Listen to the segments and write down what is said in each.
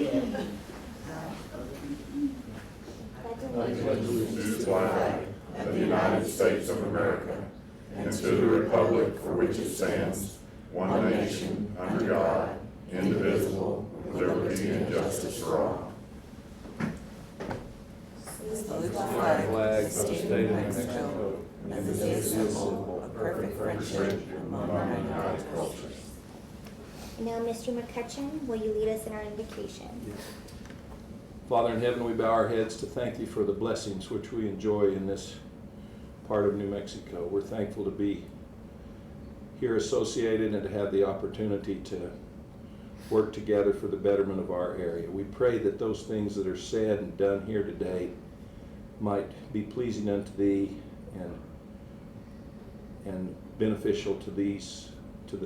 To the flag of the United States of America and to the republic for which it stands, one nation, under God, indivisible, with liberty and justice for all. Salute the flag of the state of New Mexico as it is a symbol of perfect friendship among our united cultures. Now, Mr. McCutcheon, will you lead us in our invocation? Yes. Father in heaven, we bow our heads to thank you for the blessings which we enjoy in this part of New Mexico. We're thankful to be here associated and to have the opportunity to work together for the betterment of our area. We pray that those things that are said and done here today might be pleasing unto thee and beneficial to the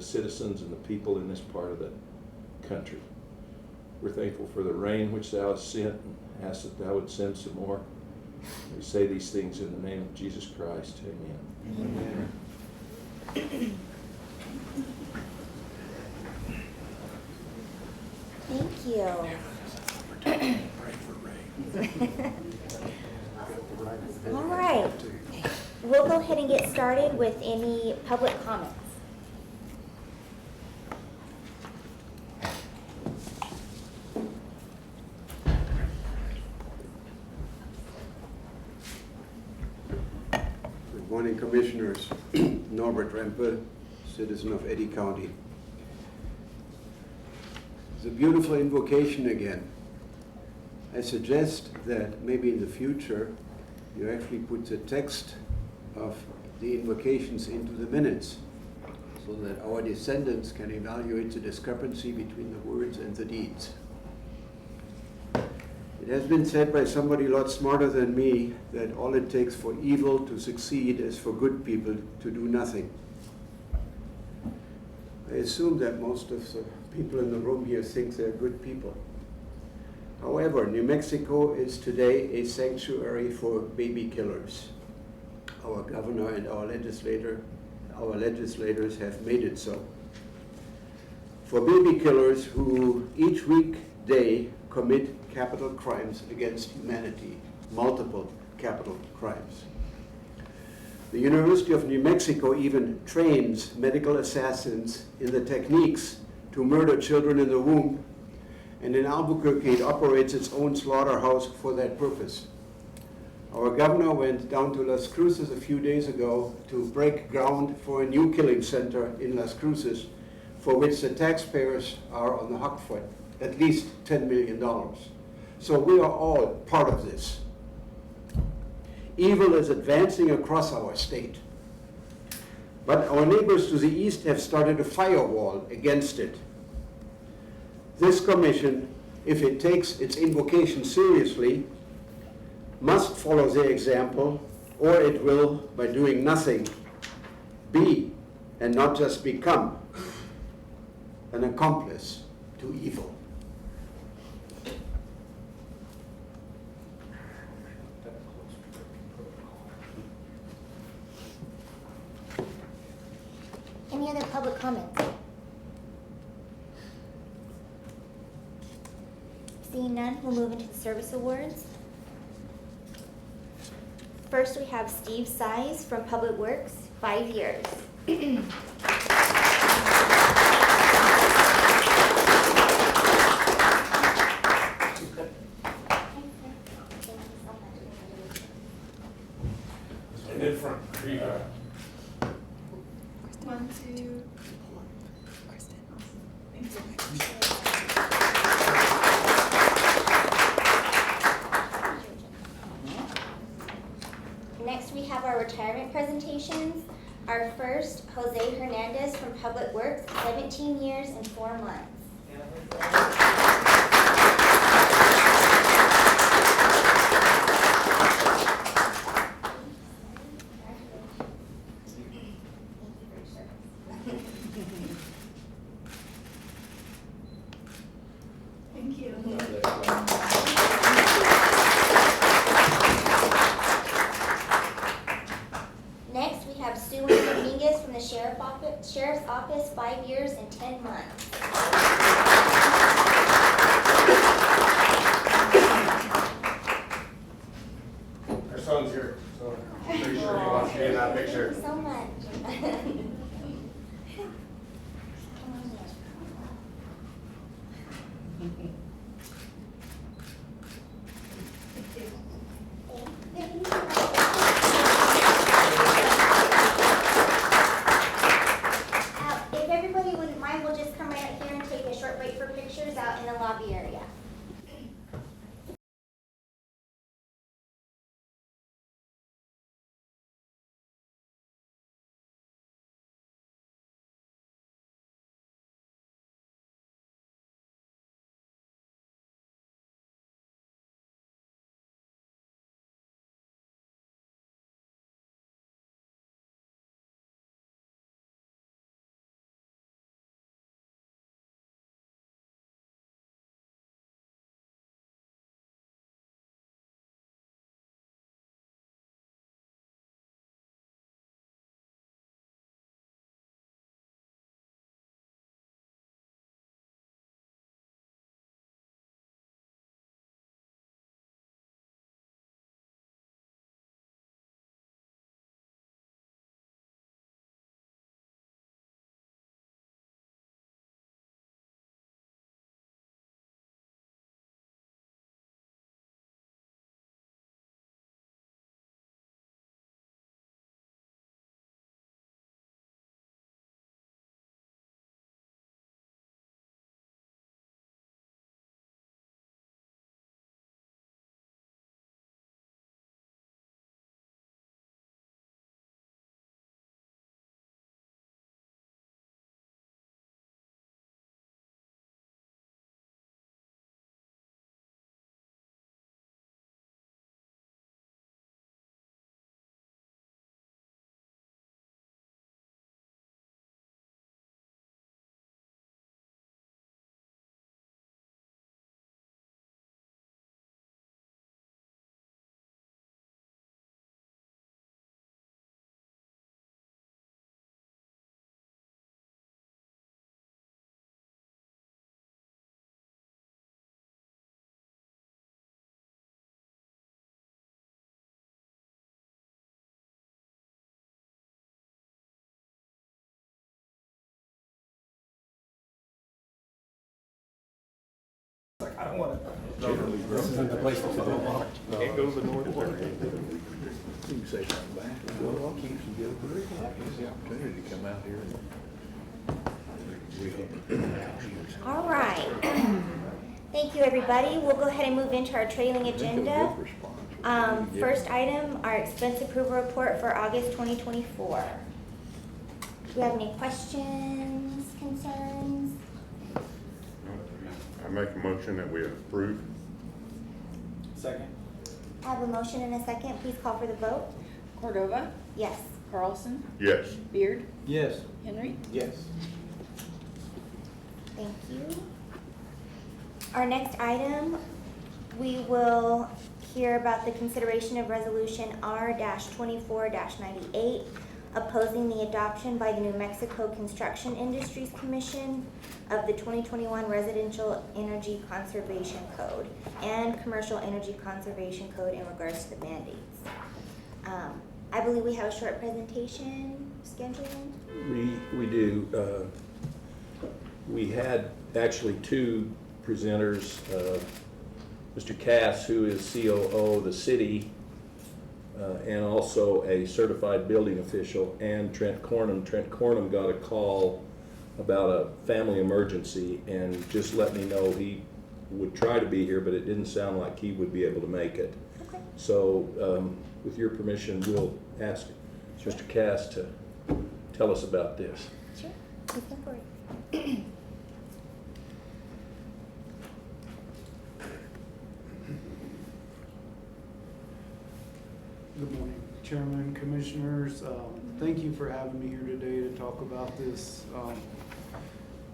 citizens and the people in this part of the country. We're thankful for the rain which thou hast sent and ask that thou would send some more. We say these things in the name of Jesus Christ. Amen. Amen. Thank you. All right. We'll go ahead and get started with any public comments. Good morning, Commissioners. Norbert Rempel, citizen of Eddy County. It's a beautiful invocation again. I suggest that maybe in the future you actually put the text of the invocations into the minutes so that our descendants can evaluate the discrepancy between the words and the deeds. It has been said by somebody a lot smarter than me that all it takes for evil to succeed is for good people to do nothing. I assume that most of the people in the room here think they're good people. However, New Mexico is today a sanctuary for baby killers. Our governor and our legislators have made it so. For baby killers who each weekday commit capital crimes against humanity, multiple capital crimes. The University of New Mexico even trains medical assassins in the techniques to murder children in the womb, and in Albuquerque it operates its own slaughterhouse for that purpose. Our governor went down to Las Cruces a few days ago to break ground for a new killing center in Las Cruces, for which the taxpayers are on the hook for at least $10 million. So we are all part of this. Evil is advancing across our state. But our neighbors to the east have started a firewall against it. This commission, if it takes its invocation seriously, must follow their example, or it will, by doing nothing, be, and not just become, an accomplice to evil. Any other public comments? Seeing none, we'll move into the service awards. First, we have Steve Size from Public Works, 5 years. And in front, One, two. Next, we have our retirement presentations. Our first, Jose Hernandez from Public Works, 17 years and 4 months. Thank you. Next, we have Sue Dominguez from the Sheriff's Office, 5 years and 10 months. If everybody wouldn't mind, we'll just come right up here and take a short break for pictures out in the lobby area. Can't go to the north area. You can say something back. Well, I'll keep some good. Gives the opportunity to come out here and All right. Thank you, everybody. We'll go ahead and move into our trailing agenda. First item, our expense approval report for August 2024. Do we have any questions, concerns? I make a motion that we approve. Second. I have a motion and a second. Please call for the vote. Cordova, Yes. Carlson, Yes. Beard, Yes. Henry. Yes. Thank you. Our next item, we will hear about the consideration of Resolution R-24-98, opposing the adoption by the New Mexico Construction Industries Commission of the 2021 Residential Energy Conservation Code and Commercial Energy Conservation Code in regards to the mandates. I believe we have a short presentation scheduled. We do. We had actually two presenters, Mr. Cass, who is COO of the city, and also a certified building official, and Trent Cornum. Trent Cornum got a call about a family emergency and just let me know he would try to be here, but it didn't sound like he would be able to make it. Okay. So with your permission, we'll ask Mr. Cass to tell us about this. Sure. Please go for it. Good morning, Chairman, Commissioners. Thank you for having me here today to talk about this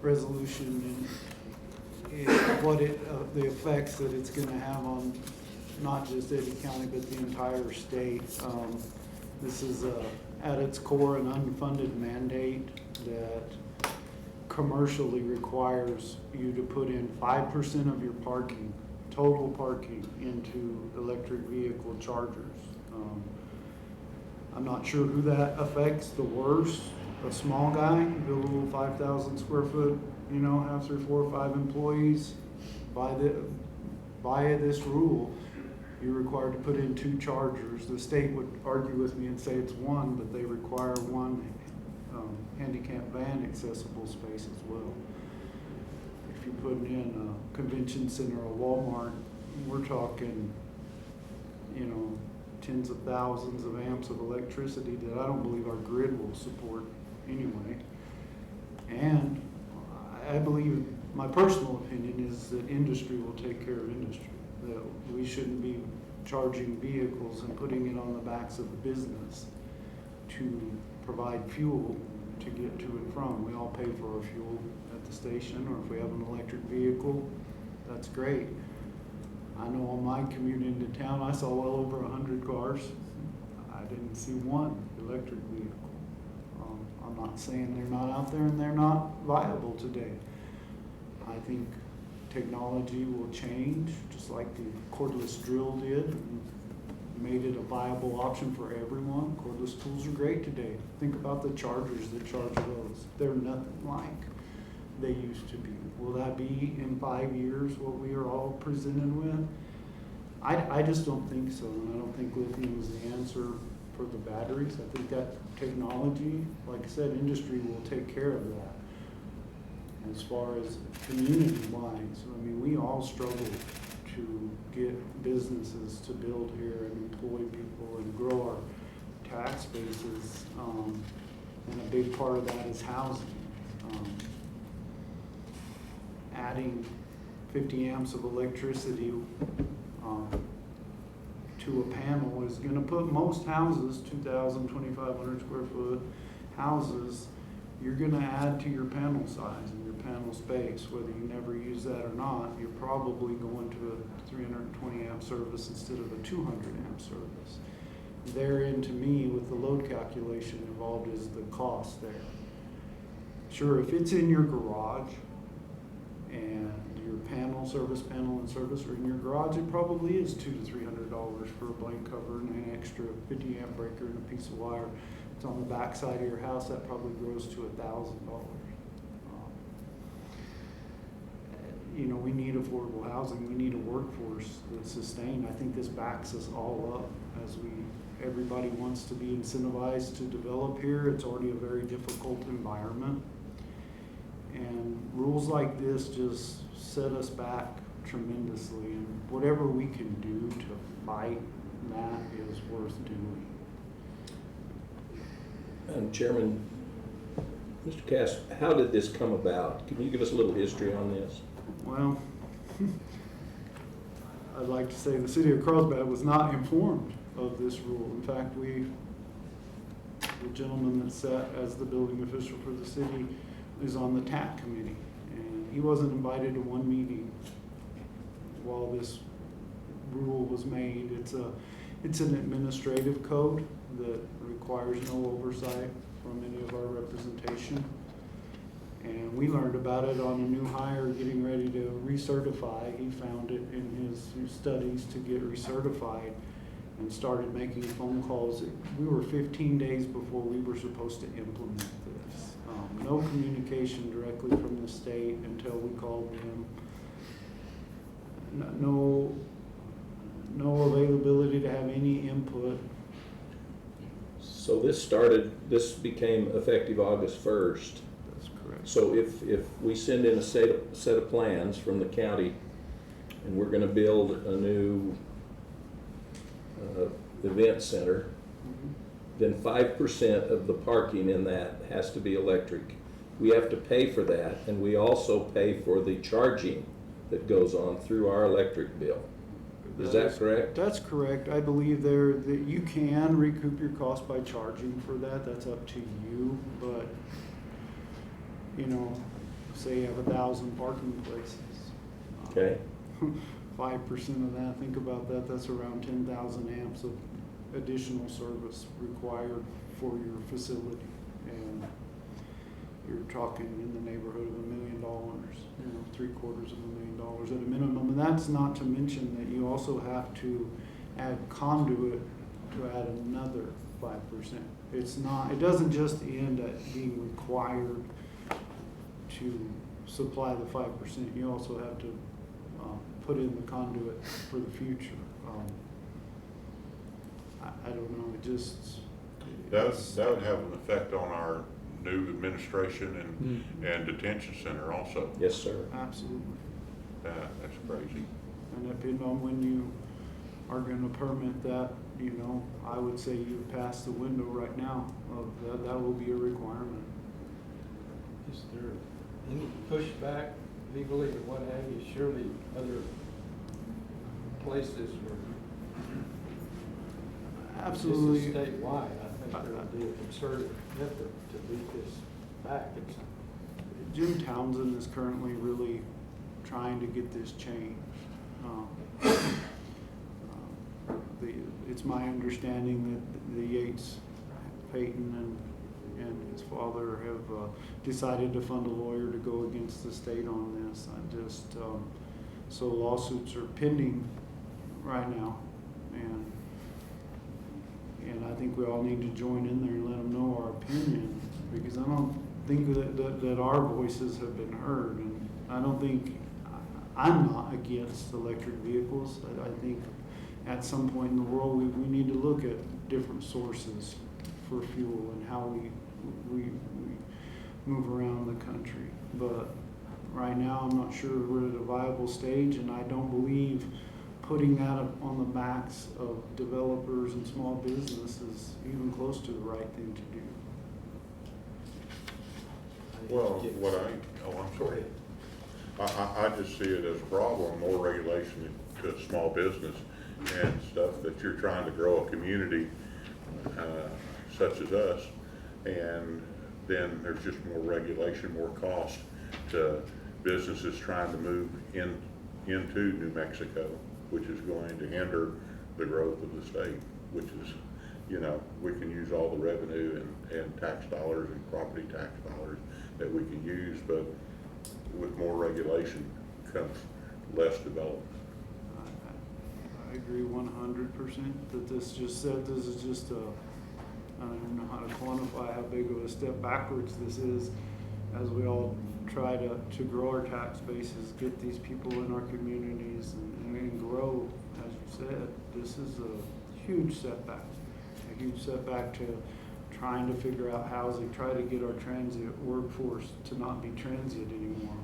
resolution and the effects that it's going to have on not just Eddy County but the entire state. This is at its core an unfunded mandate that commercially requires you to put in 5% of your parking, total parking, into electric vehicle chargers. I'm not sure who that affects the worst. A small guy, build a little 5,000 square foot, house or 4 or 5 employees, by this rule, you're required to put in 2 chargers. The state would argue with me and say it's 1, but they require 1 handicap van accessible space as well. If you're putting in a convention center or Walmart, we're talking, you know, tens of thousands of amps of electricity that I don't believe our grid will support anyway. And I believe, my personal opinion is that industry will take care of industry. That we shouldn't be charging vehicles and putting it on the backs of the business to provide fuel to get to and from. We all pay for our fuel at the station, or if we have an electric vehicle, that's great. I know on my commute into town, I saw well over 100 cars. I didn't see 1 electric vehicle. I'm not saying they're not out there and they're not viable today. I think technology will change, just like the cordless drill did, and made it a viable option for everyone. Cordless tools are great today. Think about the chargers that charge those. They're nothing like they used to be. Will that be in 5 years what we are all presented with? I just don't think so, and I don't think lithium is the answer for the batteries. I think that technology, like I said, industry will take care of that. As far as community-wise, I mean, we all struggle to get businesses to build here and employ people and grow our tax bases, and a big part of that is housing. Adding 50 amps of electricity to a panel is going to put most houses, 2,000, 2,500 square foot houses, you're going to add to your panel size and your panel space. Whether you never use that or not, you're probably going to a 320 amp service instead of a 200 amp service. Therein, to me, with the load calculation involved, is the cost there. Sure, if it's in your garage and your service panel and service are in your garage, it probably is $200 to $300 for a blank cover and an extra 50 amp breaker and a piece of wire. It's on the back side of your house, that probably grows to $1,000. You know, we need affordable housing. We need a workforce that's sustained. I think this backs us all up as everybody wants to be incentivized to develop here. It's already a very difficult environment. And rules like this just set us back tremendously. And whatever we can do to fight that is worth doing. Chairman, Mr. Cass, how did this come about? Can you give us a little history on this? Well, I'd like to say the city of Carlsbad was not informed of this rule. In fact, the gentleman that sat as the building official for the city is on the TAC committee, and he wasn't invited to one meeting while this rule was made. It's an administrative code that requires no oversight from any of our representation. And we learned about it on a new hire getting ready to recertify. He found it in his studies to get recertified and started making phone calls. We were 15 days before we were supposed to implement this. No communication directly from the state until we called them. No availability to have any input. So this became effective August 1st. That's correct. So if we send in a set of plans from the county and we're going to build a new event center, then 5% of the parking in that has to be electric. We have to pay for that, and we also pay for the charging that goes on through our electric bill. Is that correct? That's correct. I believe that you can recoup your cost by charging for that. That's up to you. But, you know, say you have 1,000 parking places. Okay. 5% of that, think about that, that's around 10,000 amps of additional service required for your facility. And you're talking in the neighborhood of $1 million, you know, $750,000 at a minimum. And that's not to mention that you also have to add conduit to add another 5%. It doesn't just end at being required to supply the 5%. You also have to put in the conduit for the future. I don't know, it just. That would have an effect on our new administration and detention center also. Yes, sir. Absolutely. That's crazy. And depending on when you are gonna permit that, you know, I would say you pass the window right now of that will be a requirement. Is there any pushback legally or what have you? Surely other places where Absolutely. this is statewide, I think there would be a concerted effort to beat this back at some. Jim Townsend is currently really trying to get this changed. It's my understanding that the Yates, Peyton, and his father have decided to fund a lawyer to go against the state on this. So lawsuits are pending right now, and I think we all need to join in there and let them know our opinion, because I don't think that our voices have been heard, and I don't think, I'm not against electric vehicles. I think at some point in the world, we need to look at different sources for fuel and how we move around the country. But right now, I'm not sure we're at a viable stage, and I don't believe putting that on the backs of developers and small businesses even close to the right thing to do. Well, I'm sorry. I just see it as a problem, more regulation to small business and stuff, that you're trying to grow a community such as us, and then there's just more regulation, more cost to businesses trying to move into New Mexico, which is going to hinder the growth of the state, which is, you know, we can use all the revenue and tax dollars and property tax dollars that we can use, but with more regulation comes less development. I agree 100% that this is just I don't even know how to quantify how big of a step backwards this is, as we all try to grow our tax bases, get these people in our communities and grow. As you said, this is a huge setback to trying to figure out housing, try to get our transient workforce to not be transient anymore.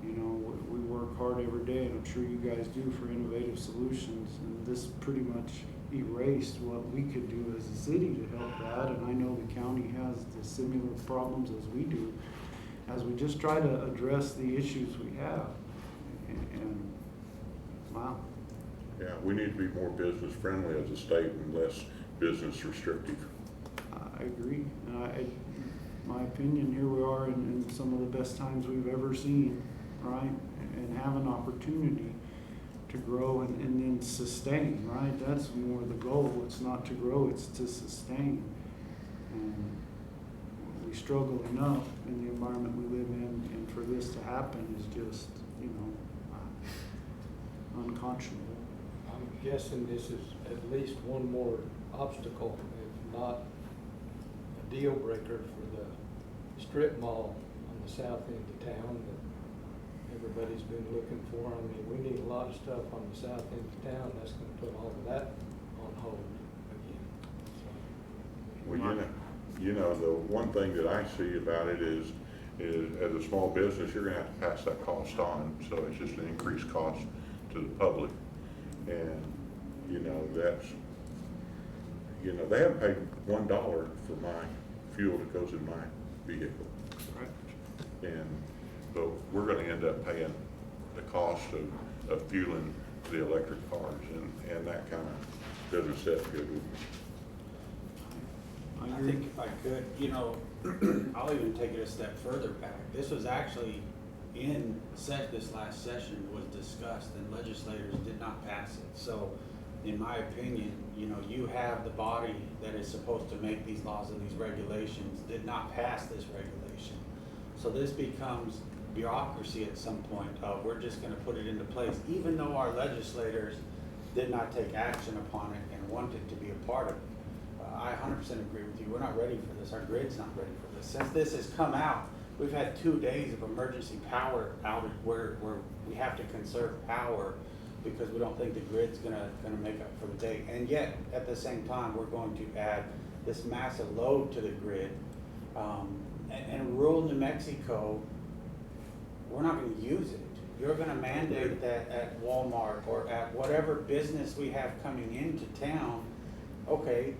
You know, we work hard every day, and I'm sure you guys do, for innovative solutions, and this pretty much erased what we could do as a city to help that. And I know the county has the similar problems as we do, as we just try to address the issues we have. And wow. Yeah, we need to be more business friendly as a state and less business restrictive. I agree. My opinion, here we are in some of the best times we've ever seen, right? And have an opportunity to grow and then sustain, right? That's more the goal. It's not to grow, it's to sustain. And we struggle enough in the environment we live in, and for this to happen is just, you know, unconscionable. I'm guessing this is at least one more obstacle, if not a deal breaker, for the strip mall on the south end of town that everybody's been looking for. I mean, we need a lot of stuff on the south end of town. That's going to put all of that on hold again. Well, you know, the one thing that I see about it is as a small business, you're gonna have to pass that cost on, so it's just an increased cost to the public. And, you know, that's, you know, they haven't paid $1 for my fuel that goes in my vehicle. Right. But we're gonna end up paying the cost of fueling the electric cars, and that kind of doesn't sit good with me. I think if I could, you know, I'll even take it a step further back. This was actually in this last session was discussed, and legislators did not pass it. So in my opinion, you know, you have the body that is supposed to make these laws and these regulations did not pass this regulation. So this becomes bureaucracy at some point of we're just going to put it into place, even though our legislators did not take action upon it and wanted to be a part of it. I 100% agree with you. We're not ready for this. Our grid's not ready for this. Since this has come out, we've had 2 days of emergency power outage where we have to conserve power because we don't think the grid's gonna make up for the day. And yet, at the same time, we're going to add this massive load to the grid. And rural New Mexico, we're not gonna use it. You're gonna mandate that at Walmart or at whatever business we have coming into town. Okay,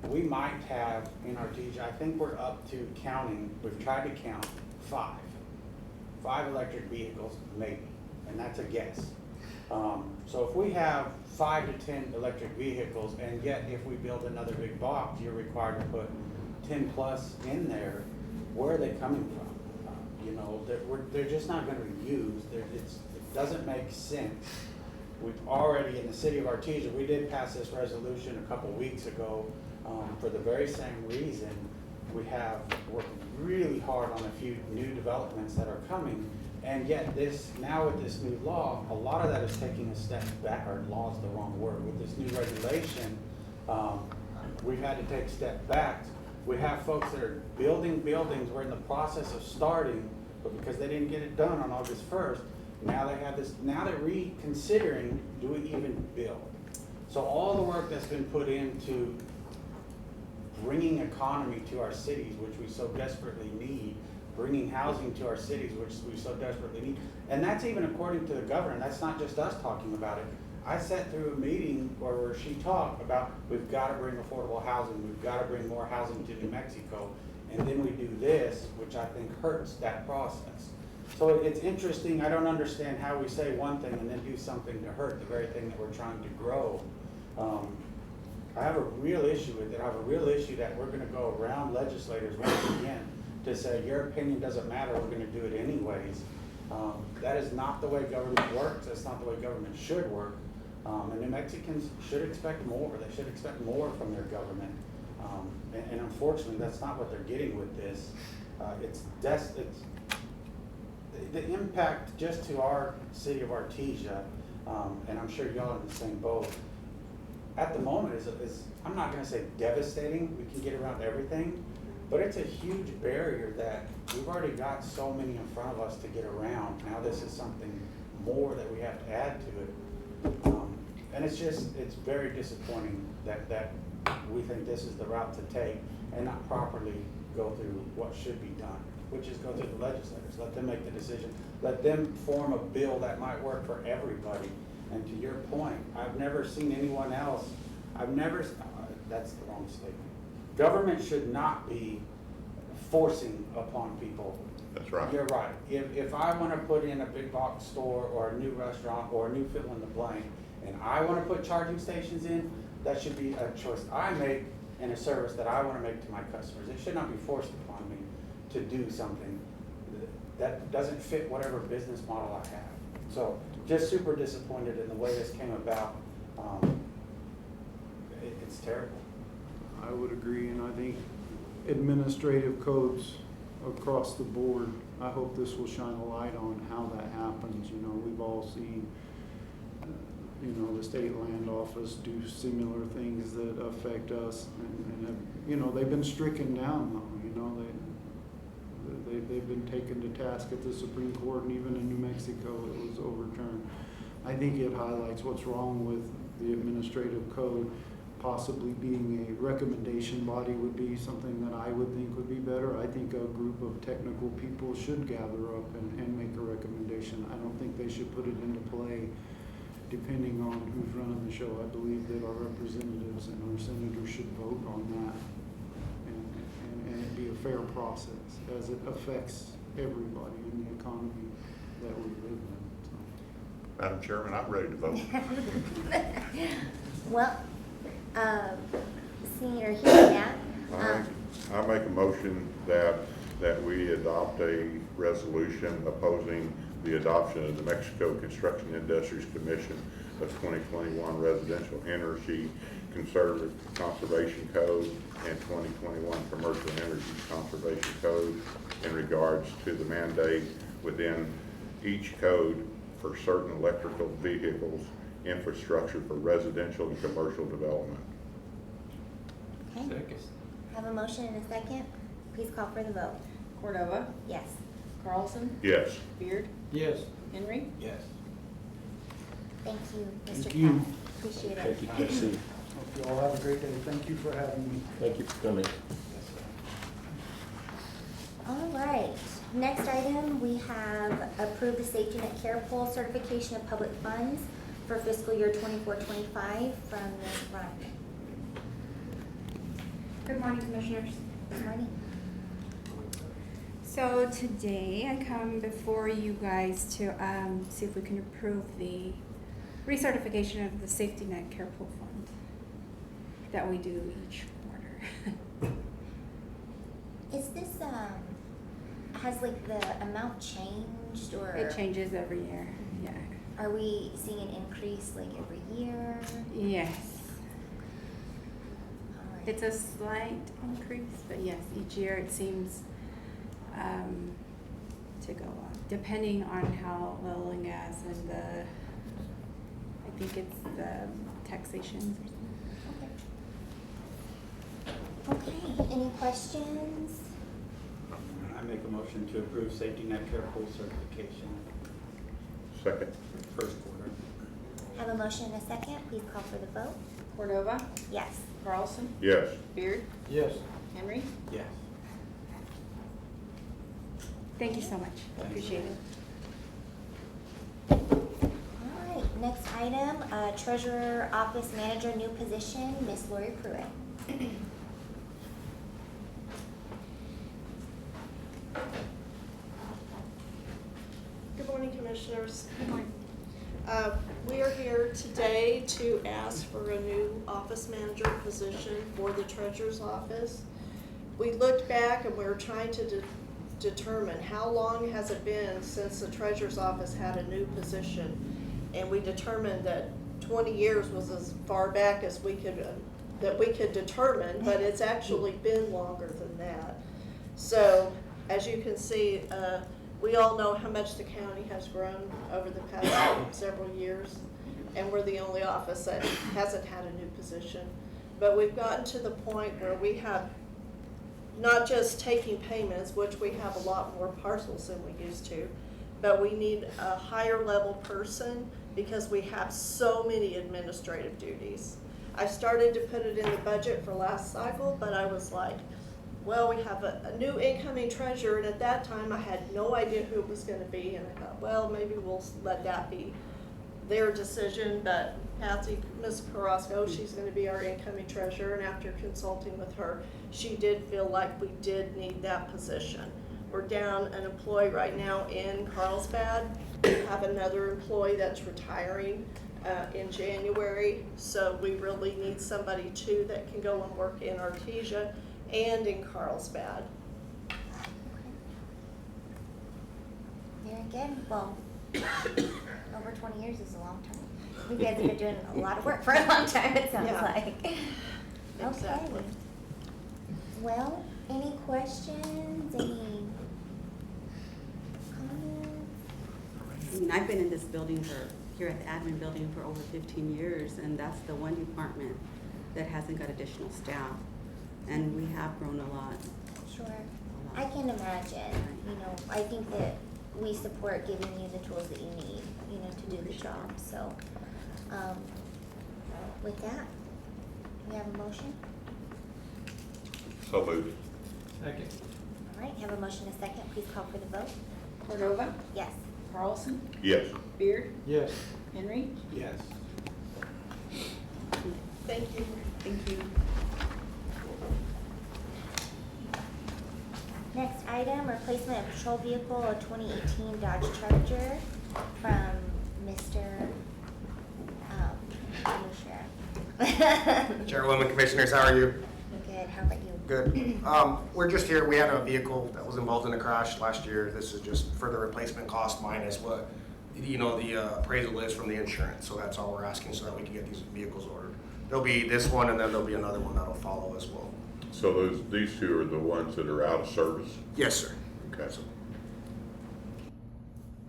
we might have in Artesia, I think we're up to counting, we've tried to count 5 electric vehicles, maybe, and that's a guess. So if we have 5 to 10 electric vehicles, and yet if we build another big box, you're required to put 10 plus in there, where are they coming from? You know, they're just not gonna be used. It doesn't make sense. We've already, in the city of Artesia, we did pass this resolution a couple weeks ago for the very same reason. We have worked really hard on a few new developments that are coming, and yet now with this new law, a lot of that is taking a step back, or law is the wrong word. With this new regulation, we've had to take a step back. We have folks that are building buildings, we're in the process of starting, but because they didn't get it done on August 1st, now they have this, now they're reconsidering, do we even build? So all the work that's been put into bringing economy to our cities, which we so desperately need, bringing housing to our cities, which we so desperately need, and that's even according to the governor, that's not just us talking about it. I sat through a meeting where she talked about, we've got to bring affordable housing, we've got to bring more housing to New Mexico, and then we do this, which I think hurts that process. So it's interesting, I don't understand how we say one thing and then do something to hurt the very thing that we're trying to grow. I have a real issue with it. I have a real issue that we're gonna go around legislators once again to say, your opinion doesn't matter, we're gonna do it anyways. That is not the way government works, that's not the way government should work. And New Mexicans should expect more. They should expect more from their government. And unfortunately, that's not what they're getting with this. It's the impact just to our city of Artesia, and I'm sure y'all are in the same boat. At the moment is I'm not gonna say devastating, we can get around everything, but it's a huge barrier that we've already got so many in front of us to get around. Now this is something more that we have to add to it. And it's very disappointing that we think this is the route to take and not properly go through what should be done, which is go through the legislators, let them make the decision, let them form a bill that might work for everybody. And to your point, I've never seen anyone else, that's the wrong statement. Government should not be forcing upon people. That's right. You're right. If I want to put in a big box store or a new restaurant or a new fill in the blank, and I want to put charging stations in, that should be a choice I make and a service that I want to make to my customers. It should not be forced upon me to do something that doesn't fit whatever business model I have. So just super disappointed in the way this came about. It's terrible. I would agree, and I think administrative codes across the board, I hope this will shine a light on how that happens. You know, we've all seen, the state land office do similar things that affect us, and have, they've been stricken down though. They've been taken to task at the Supreme Court, and even in New Mexico it was overturned. I think it highlights what's wrong with the administrative code. Possibly being a recommendation body would be something that I would think would be better. I think a group of technical people should gather up and make a recommendation. I don't think they should put it into play depending on who's running the show. I believe that our representatives and our senators should vote on that and it be a fair process as it affects everybody in the economy that we live in. So. Madam Chairman, I'm ready to vote. Well, Senator Hughes, I make a motion that we adopt a resolution opposing the adoption of the Mexico Construction Industries Commission of 2021 Residential Energy Conservation Code and 2021 Commercial Energy Conservation Code in regards to the mandate within each code for certain electrical vehicles infrastructure for residential and commercial development. Okay. Second. Have a motion and a second. Please call for the vote. Cordova, Yes. Carlson, Yes. Beard, Yes. Henry? Yes. Thank you, Mr. Thank you. Cat. Appreciate it. Thank you, Casey. Hope you all have a great day. Thank you for having me. Thank you for coming. All right, next item, we have approved the safety net care pool certification of public funds for fiscal year 24-25 from Ms. Ryan. Good morning, Commissioners. Good morning. So today I come before you guys to see if we can approve the recertification of the safety net care pool fund that we do each quarter. Is this, has like the amount changed or? It changes every year, yeah. Are we seeing an increase like every year? Yes. All right. It's a slight increase, but yes, each year it seems to go up, depending on how oil and gas and I think it's the taxations or something. Okay, any questions? I make a motion to approve safety net care pool certification Second. first quarter. Have a motion and a second, please call for the vote. Cordova? Yes. Carlson? Yes. Beard? Yes. Henry? Yes. Thank you so much, appreciate it. All right, next item, treasurer office manager, new position, Miss Lori Pruitt. Good morning, Commissioners. Good morning. We are here today to ask for a new office manager position for the treasurer's office. We looked back and we were trying to determine how long has it been since the treasurer's office had a new position. And we determined that 20 years was as far back as we could determine, but it's actually been longer than that. So, as you can see, we all know how much the county has grown over the past several years, and we're the only office that hasn't had a new position. But we've gotten to the point where we have not just taking payments, which we have a lot more parcels than we used to, but we need a higher level person because we have so many administrative duties. I started to put it in the budget for last cycle, but I was like, well, we have a new incoming treasurer, and at that time I had no idea who it was going to be, and I thought, well, maybe we'll let that be their decision. But Patsy, Ms. Carrasco, she's going to be our incoming treasurer, and after consulting with her, she did feel like we did need that position. We're down an employee right now in Carlsbad. We have another employee that's retiring in January, so we really need somebody too that can go and work in Artesia and in Carlsbad. There again, well, over 20 years is a long time. You guys have been doing a lot of work for a long time, it sounds Yeah. like. Exactly. Okay. Well, any questions, any comments? I mean, I've been in this building here at the admin building for over 15 years, and that's the one department that hasn't got additional staff. And we have grown a lot. Sure. I can imagine, I think that we support giving you the tools that you need, to do the job, so. With that, we have a motion? So moved. Second. All right, have a motion and a second, please call for the vote. Cordova? Yes. Carlson? Yes. Beard? Yes. Henry? Yes. Thank you. Thank you. Next item, replacement of patrol vehicle, a 2018 Dodge Charger from Mr. Sheriff. Chairwoman, Commissioners, how are you? Good, how about you? Good. We're just here, we had a vehicle that was involved in a crash last year. This is just for the replacement cost minus what, the appraisal is from the insurance. So that's all we're asking so that we can get these vehicles ordered. There'll be this one and then there'll be another one that'll follow as well. So these two are the ones that are out of service? Yes, sir. Okay. So,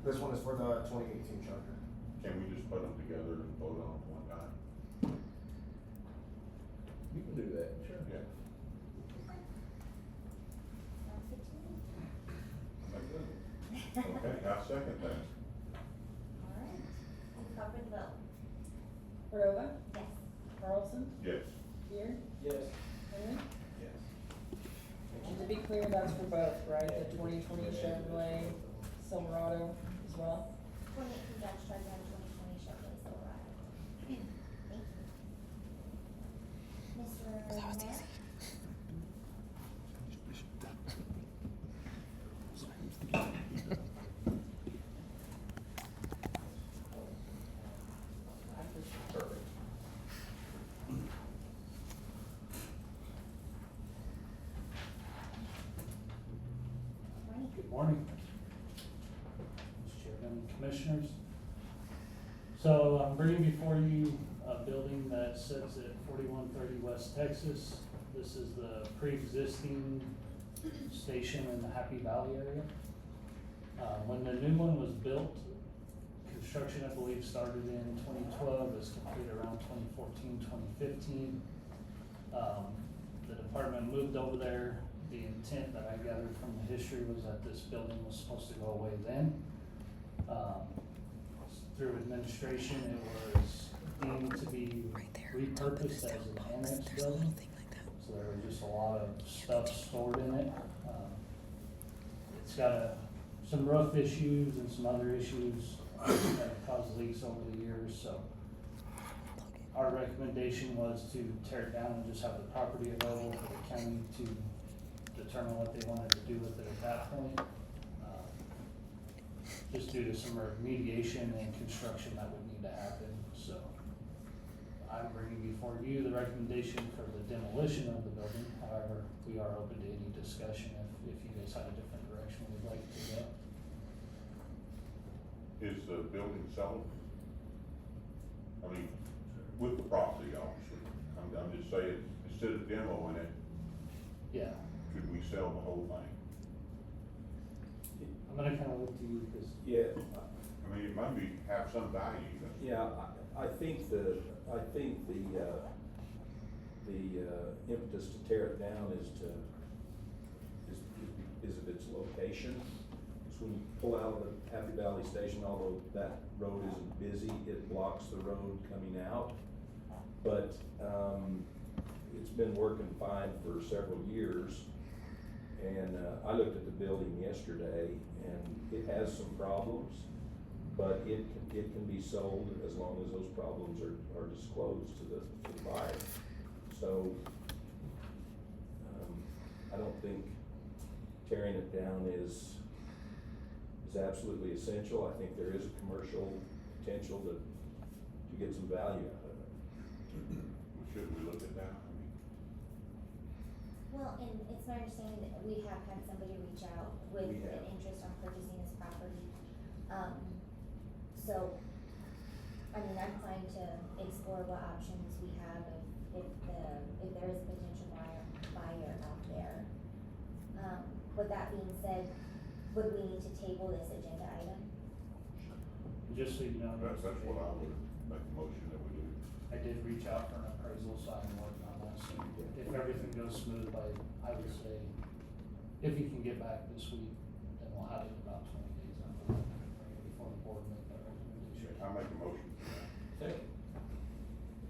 this one is for the 2018 Charger. Can we just put them together and vote on them one time? You can do that, sure. Yeah. Okay, I second that. vote. Cordova, Yes. Carlson, Yes. Beard, Yes. Henry. Yes. And to be clear, that's for both, right? The 2020 Chevrolet Silverado as well? 2018 Dodge Charger and 2020 Chevrolet Silverado. Thank you. Mr. That was Mayor? easy. Perfect. Morning. Good morning, Mr. Chairman, Commissioners. So I'm bringing before you a building that sits at 4130 West Texas. This is the pre-existing station in the Happy Valley area. When the new one was built, construction, I believe, started in 2012, was completed around 2014, 2015. The department moved over there. The intent that I gathered from the history was that this building was supposed to go away then. Through administration, it was deemed to be repurposed as an annex building. So there was just a lot of stuff stored in it. It's got some roof issues and some other issues that have caused leaks over the years, so our recommendation was to tear it down and just have the property available for the county to determine what they wanted to do with it at that point. Just due to some remediation and construction that would need to happen, so I'm bringing before you the recommendation for the demolition of the building. However, we are open to any discussion if you guys have a different direction we'd like to go. Is the building sellable? I mean, with the property, obviously. I'm just saying, instead of demoing it, Yeah, could we sell the whole thing? I'm gonna kind of look to you because Yeah, I mean, it might be, have some value, but yeah, I think the impetus to tear it down is of its location. So when you pull out of the Happy Valley Station, although that road isn't busy, it blocks the road coming out. But, it's been working fine for several years. And, I looked at the building yesterday and it has some problems, but it can be sold as long as those problems are disclosed to the buyer. So, I don't think tearing it down is absolutely essential. I think there is a commercial potential to get some value out of it. should we look at that? I mean, Well, and it's my understanding that we have had somebody reach out with We have. an interest on purchasing this property. So, I mean, I'm trying to explore what options we have if there is a potential buyer out there. With that being said, would we need to table this agenda item? just so you know. that's what I would make a motion that we do. I did reach out for an appraisal, so I'm working on that. So if everything goes smooth, I would say, if you can get back this week, then we'll have it in about 20 days after that, before the board make that recommendation. I make a motion for that. Second.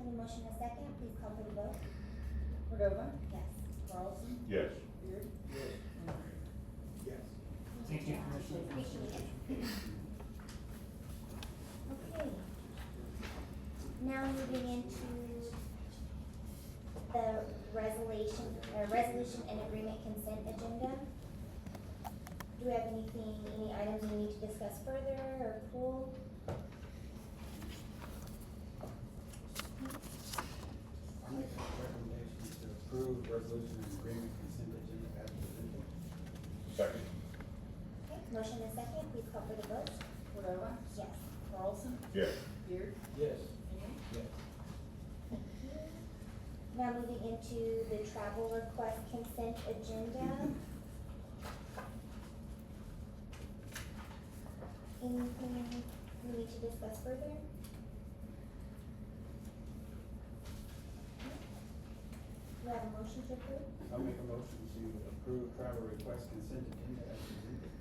Have a motion and a second, please call for the vote. Cordova, Yes. Carlson, Yes. Beard, Henry. Yes. Thank you, Commissioner. Appreciate it. Okay. Now moving into the resolution and agreement consent agenda. Do we have any items we need to discuss further or pull? I make a recommendation to approve resolution and agreement consent agenda as presented. Second. Okay, motion and second, please call for the vote. Cordova, Yes. Carlson, Yes. Beard, Yes. Henry. Yes. Thank you. Now moving into the travel request consent agenda. Anything we need to discuss further? Do you have a motion to approve? I'll make a motion to approve travel request consent agenda as presented.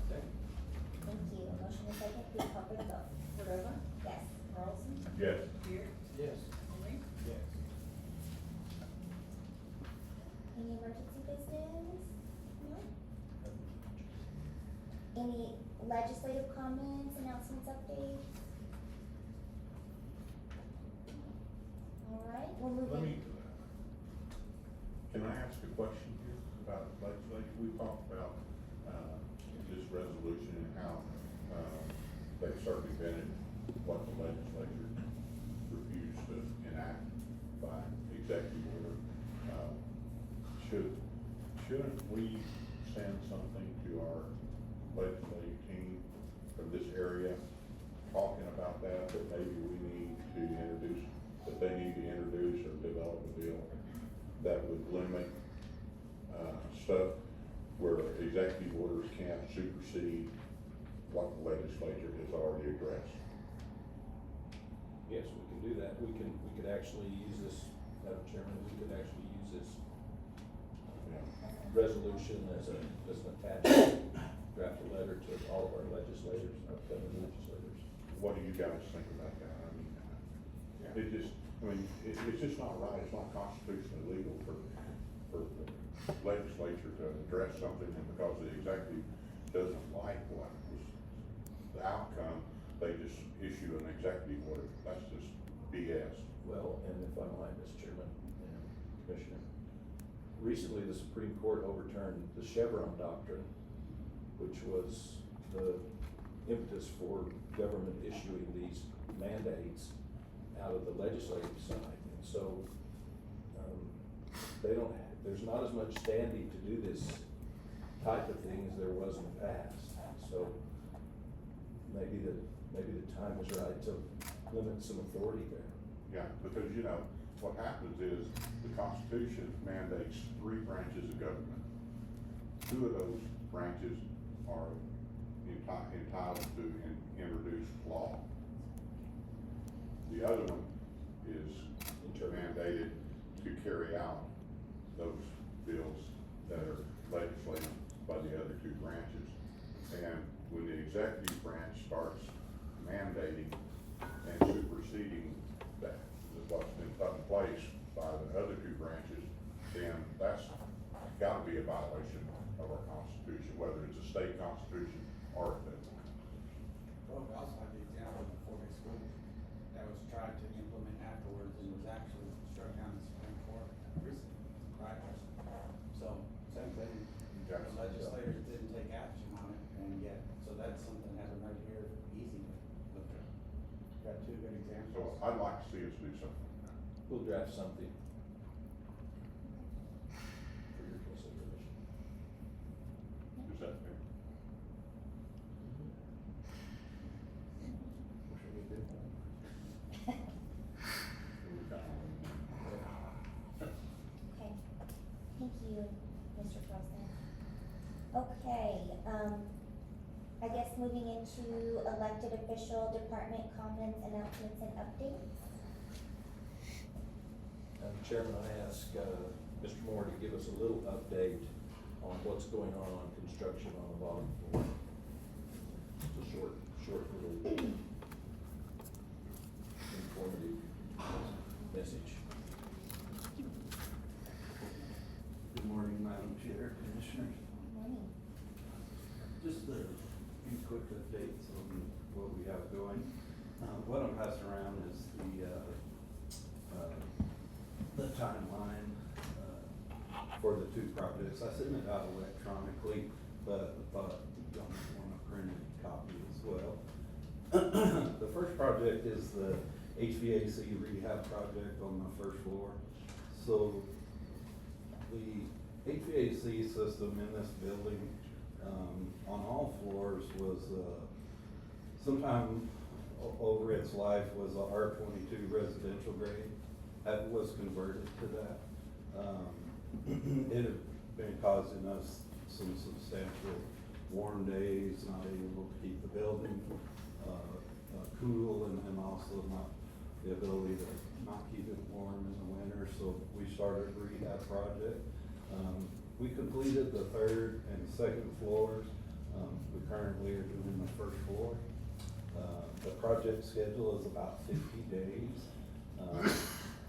Second. Thank you. A motion and second, please call for the vote. legislative comments, announcements, updates? All right, we'll move Let in. me, can I ask a question here about legislature? We talked about, this resolution and how, they circumvented what the legislature refused to enact by executive order. Shouldn't we send something to our legislative team from this area talking about that maybe we need to introduce, that they need to introduce or develop a bill that would limit, stuff where executive orders can't supersede what the legislature has already addressed? Yes, we can do that. We could actually use this, Madam Chairman, we could actually use this resolution as an attachment, draft a letter to all of our legislators, upcoming legislators. What do you guys think about that? I mean, it's just not right, it's not constitutionally legal for the legislature to address something, and because the executive doesn't like what was the outcome, they just issue an executive order. That's just BS. Well, and if I might, Mr. Chairman and Commissioner, recently the Supreme Court overturned the Chevron doctrine, which was the impetus for government issuing these mandates out of the legislative side. And so there's not as much standing to do this type of thing as there was in the past. So maybe the time is right to limit some authority there. Yeah, because what happens is the Constitution mandates 3 branches of government. 2 of those branches are entitled to introduce law. The other one is mandated to carry out those bills that are legislated by the other 2 branches. And when the executive branch starts mandating and superseding that, what's been put in place by the other 2 branches, then that's gotta be a violation of our Constitution, whether it's a state constitution or a federal. Well, we also have the example of the 4-day school that was tried to implement afterwards and was actually struck down in the Supreme Court recently, right? So, same thing, the legislators didn't take action on it, and yet, so that's something that happened right here, easy to look at. Got 2 good examples. So I'd like to see us do something. We'll draft something for your consideration. Is that fair? Should we do that? Okay, thank you, Mr. Preston. Okay, I guess moving into elected official department comments, announcements, and updates. Chairman, I ask Mr. Moore to give us a little update on what's going on construction on the bottom floor. Just a short little informative message. Good morning, Madam Chair, Commissioners. Good morning. Just a few quick updates on what we have going. What I'm passing around is the timeline for the 2 projects. I sent it out electronically, but I thought you want a printed copy as well. The first project is the HVAC rehab project on the 1st floor. So the HVAC system in this building on all floors was sometime over its life was a R22 residential grade. That was converted to that. It had been causing us some substantial warm days, not able to keep the building cool, and also not the ability to not keep it warm in the winter. So we started a rehab project. We completed the 3rd and 2nd floors. We currently are doing the 1st floor. The project schedule is about 50 days.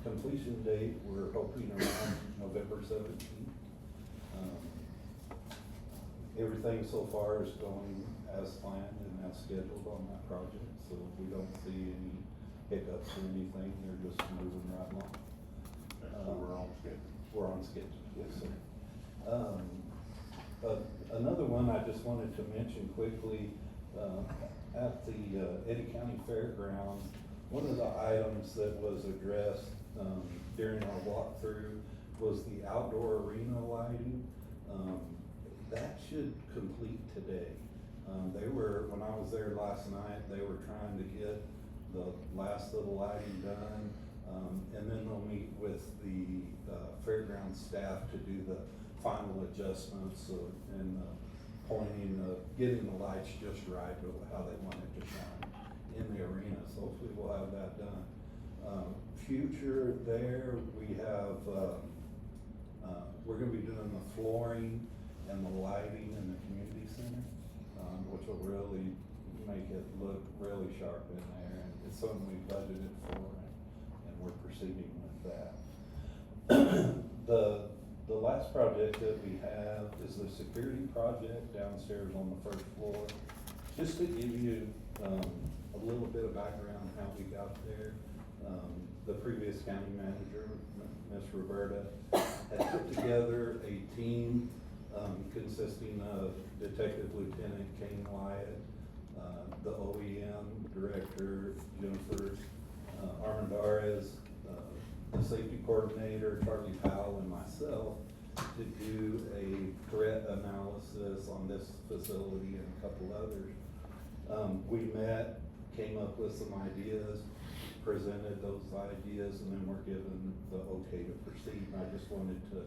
Completion date, we're hoping around November 17th. Everything so far is going as planned and as scheduled on that project, so we don't see any hiccups or anything, they're just moving right along. So we're on schedule. We're on schedule, yes, sir. Another one I just wanted to mention quickly, at the Eddy County Fairgrounds, one of the items that was addressed during our walkthrough was the outdoor arena lighting. That should complete today. When I was there last night, they were trying to get the last little lighting done. And then they'll meet with the fairground staff to do the final adjustments and pointing, getting the lights just right, how they want it to shine in the arena. So hopefully we'll have that done. Future there, we have, we're gonna be doing the flooring and the lighting in the community center, which will really make it look really sharp in there. And it's something we budgeted for, and we're proceeding with that. The last project that we have is the security project downstairs on the first floor. Just to give you a little bit of background how we got there, the previous county manager, Ms. Roberta, had put together a team consisting of Detective Lieutenant Kane Wyatt, the OEM director, Jennifer Armendariz, the safety coordinator, Charlie Powell, and myself, to do a threat analysis on this facility and a couple others. We met, came up with some ideas, presented those ideas, and then we're given the okay to proceed. And I just wanted to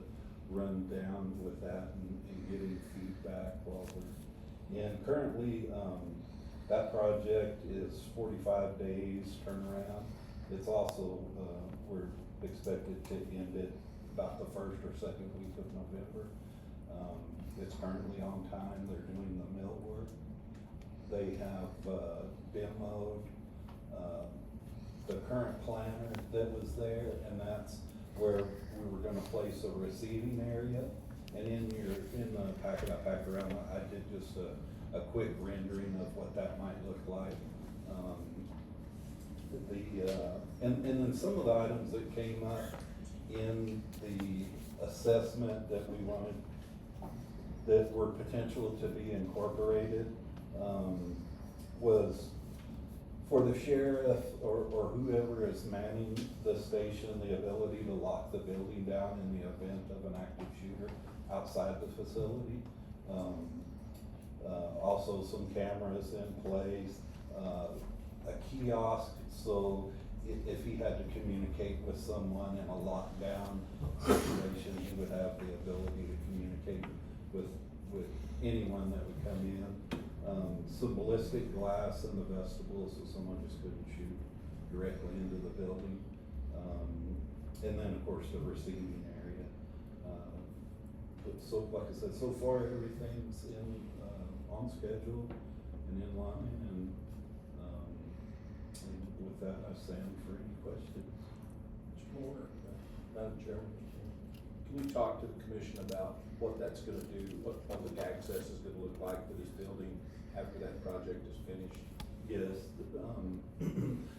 run down with that and getting feedback while we're in. Currently, that project is 45 days turnaround. It's also, we're expected to end it about the first or second week of November. It's currently on time. They're doing the mill work. They have demoed the current planter that was there, and that's where we were gonna place a receiving area. And in the packet I packed around, I did just a quick rendering of what that might look like. And then some of the items that came up in the assessment that we wanted, that were potential to be incorporated, was for the sheriff or whoever is manning the station, the ability to lock the building down in the event of an active shooter outside the facility. Also some cameras in place, a kiosk, so if he had to communicate with someone in a lockdown situation, he would have the ability to communicate with anyone that would come in. Some ballistic glass in the vestibule, so someone just couldn't shoot directly into the building. And then, of course, the receiving area. So, like I said, so far everything's on schedule and in line, and with that, I stand for any questions. Mr. Moore, Madam Chairman, can you talk to the commission about what that's gonna do, what public access is gonna look like for this building after that project is finished? Yes,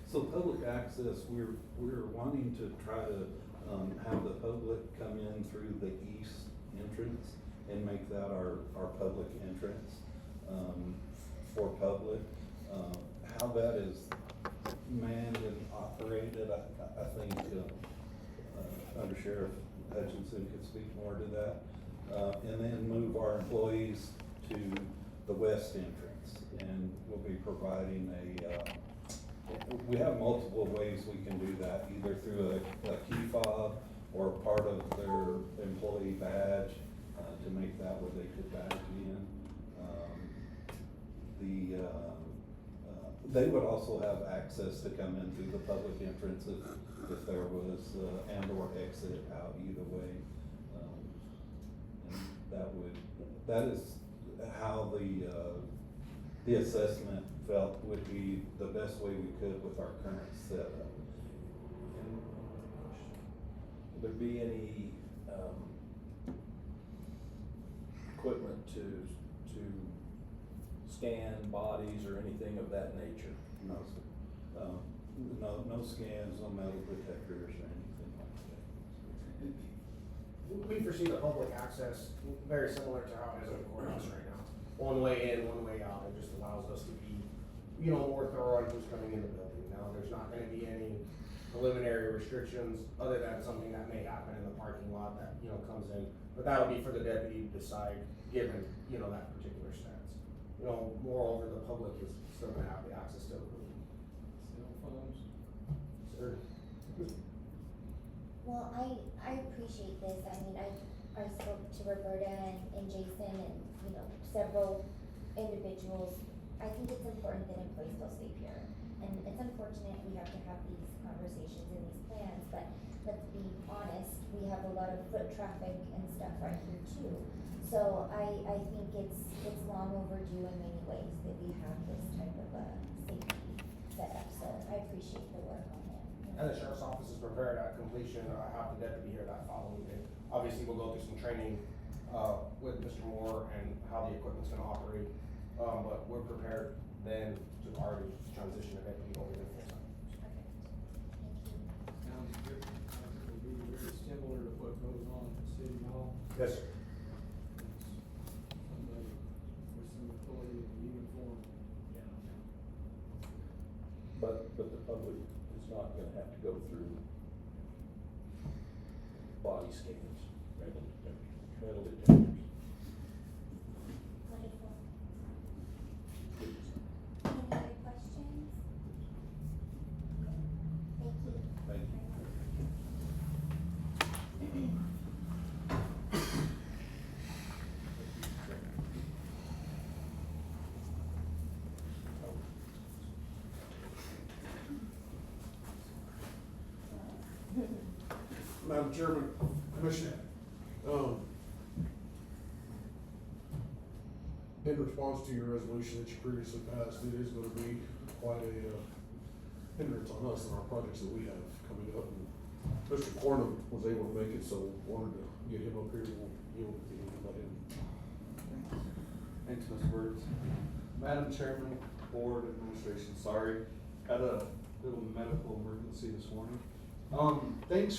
so public access, we're wanting to try to have the public come in through the east entrance and make that our public entrance for public. How that is manned and operated, I think Under Sheriff Hutchinson could speak more to that. And then move our employees to the west entrance, and we'll be providing we have multiple ways we can do that, either through a key fob or part of their employee badge to make that where they could badge in. They would also have access to come in through the public entrance if there was and or exit out either way. And that is how the assessment felt would be the best way we could with our current setup. Will there be any equipment to to scan bodies or anything of that nature? No, sir. No scans, no metal detectors or anything like that. We foresee the public access very similar to how it is in the courthouse right now. One way in, one way out. It just allows us to be, more thorough on who's coming in the building. Now, there's not gonna be any preliminary restrictions other than something that may happen in the parking lot that, comes in. But that'll be for the deputy to decide, given, that particular stance. Moreover, the public is still gonna have the access to the building. Cell phones. Sure. Well, I appreciate this. I mean, I spoke to Roberta and Jason and, several individuals. I think it's important that employees feel safe here. And it's unfortunate we have to have these conversations and these plans, but let's be honest, we have a lot of foot traffic and stuff right here too. So I think it's long overdue in many ways that we have this type of a safety setup. So I appreciate the work on it. And the sheriff's office is prepared at completion. I have the deputy here that following day. Obviously, we'll go through some training with Mr. Moore and how the equipment's gonna operate. But we're prepared then to already transition the deputy over there full time. Sounds good. It will be very similar to what goes on at City Hall. Yes, sir. Somebody with some authority in uniform. But the public is not gonna have to go through body scans, metal detectors. Wonderful. Any other questions? Thank you. Thank you. Madam Chairman, Commissioner, in response to your resolution that you previously passed, it is gonna be quite a hindrance on us and our projects that we have coming up. And Mr. Cornum was able to make it, so wanted to get him up here, we'll yield it to him and let him. Thanks, Ms. Words. Madam Chairman, Board, Administration, sorry, had a little medical emergency this morning. Thanks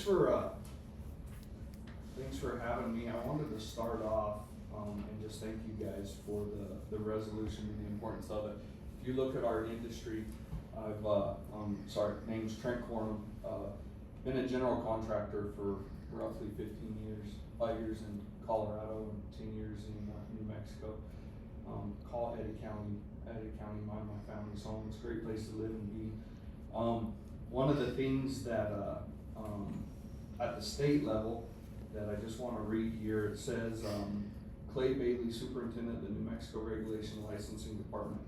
for having me. I wanted to start off, and just thank you guys for the resolution and the importance of it. If you look at our industry, name's Trent Cornum, been a general contractor for roughly 15 years, 5 years in Colorado and 10 years in New Mexico. Call Eddy County, my family's home. It's a great place to live and be. One of the things that, at the state level, that I just want to read here, it says, Clay Bailey, Superintendent of the New Mexico Regulation Licensing Department.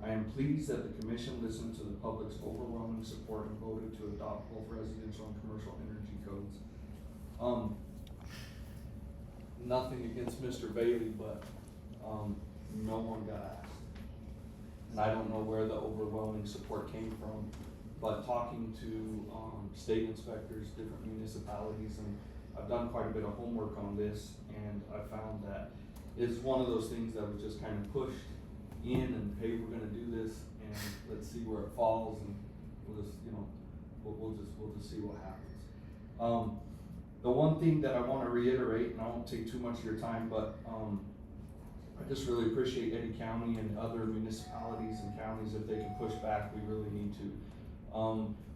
I am pleased that the Commission listened to the public's overwhelming support and voted to adopt both residential and commercial energy codes. Nothing against Mr. Bailey, but no one got asked. And I don't know where the overwhelming support came from, but talking to state inspectors, different municipalities, and I've done quite a bit of homework on this, and I found that it's one of those things that was just kind of pushed in and, hey, we're gonna do this and let's see where it falls, and we'll just, we'll just see what happens. The one thing that I want to reiterate, and I won't take too much of your time, but I just really appreciate Eddy County and other municipalities and counties, if they can push back, we really need to.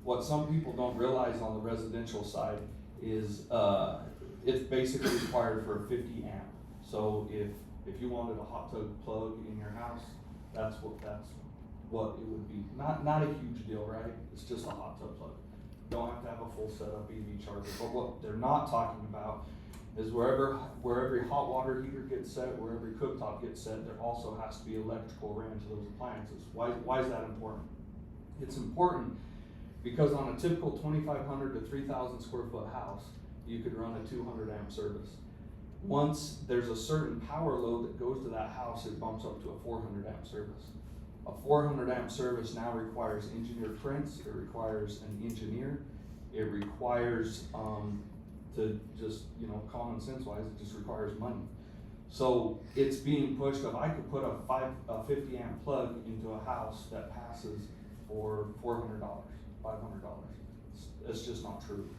What some people don't realize on the residential side is it's basically required for a 50 amp. So if you wanted a hot tub plug in your house, that's what it would be. Not a huge deal, right? It's just a hot tub plug. You don't have to have a full setup EV charger. But what they're not talking about is where every hot water heater gets set, where every cooktop gets set, there also has to be electrical ran to those appliances. Why is that important? It's important because on a typical 2,500 to 3,000 square foot house, you could run a 200 amp service. Once there's a certain power load that goes to that house, it bumps up to a 400 amp service. A 400 amp service now requires engineered prints, it requires an engineer, it requires, to just, common sense wise, it just requires money. So it's being pushed of, I could put a 50 amp plug into a house that passes for $400, $500. It's just not true.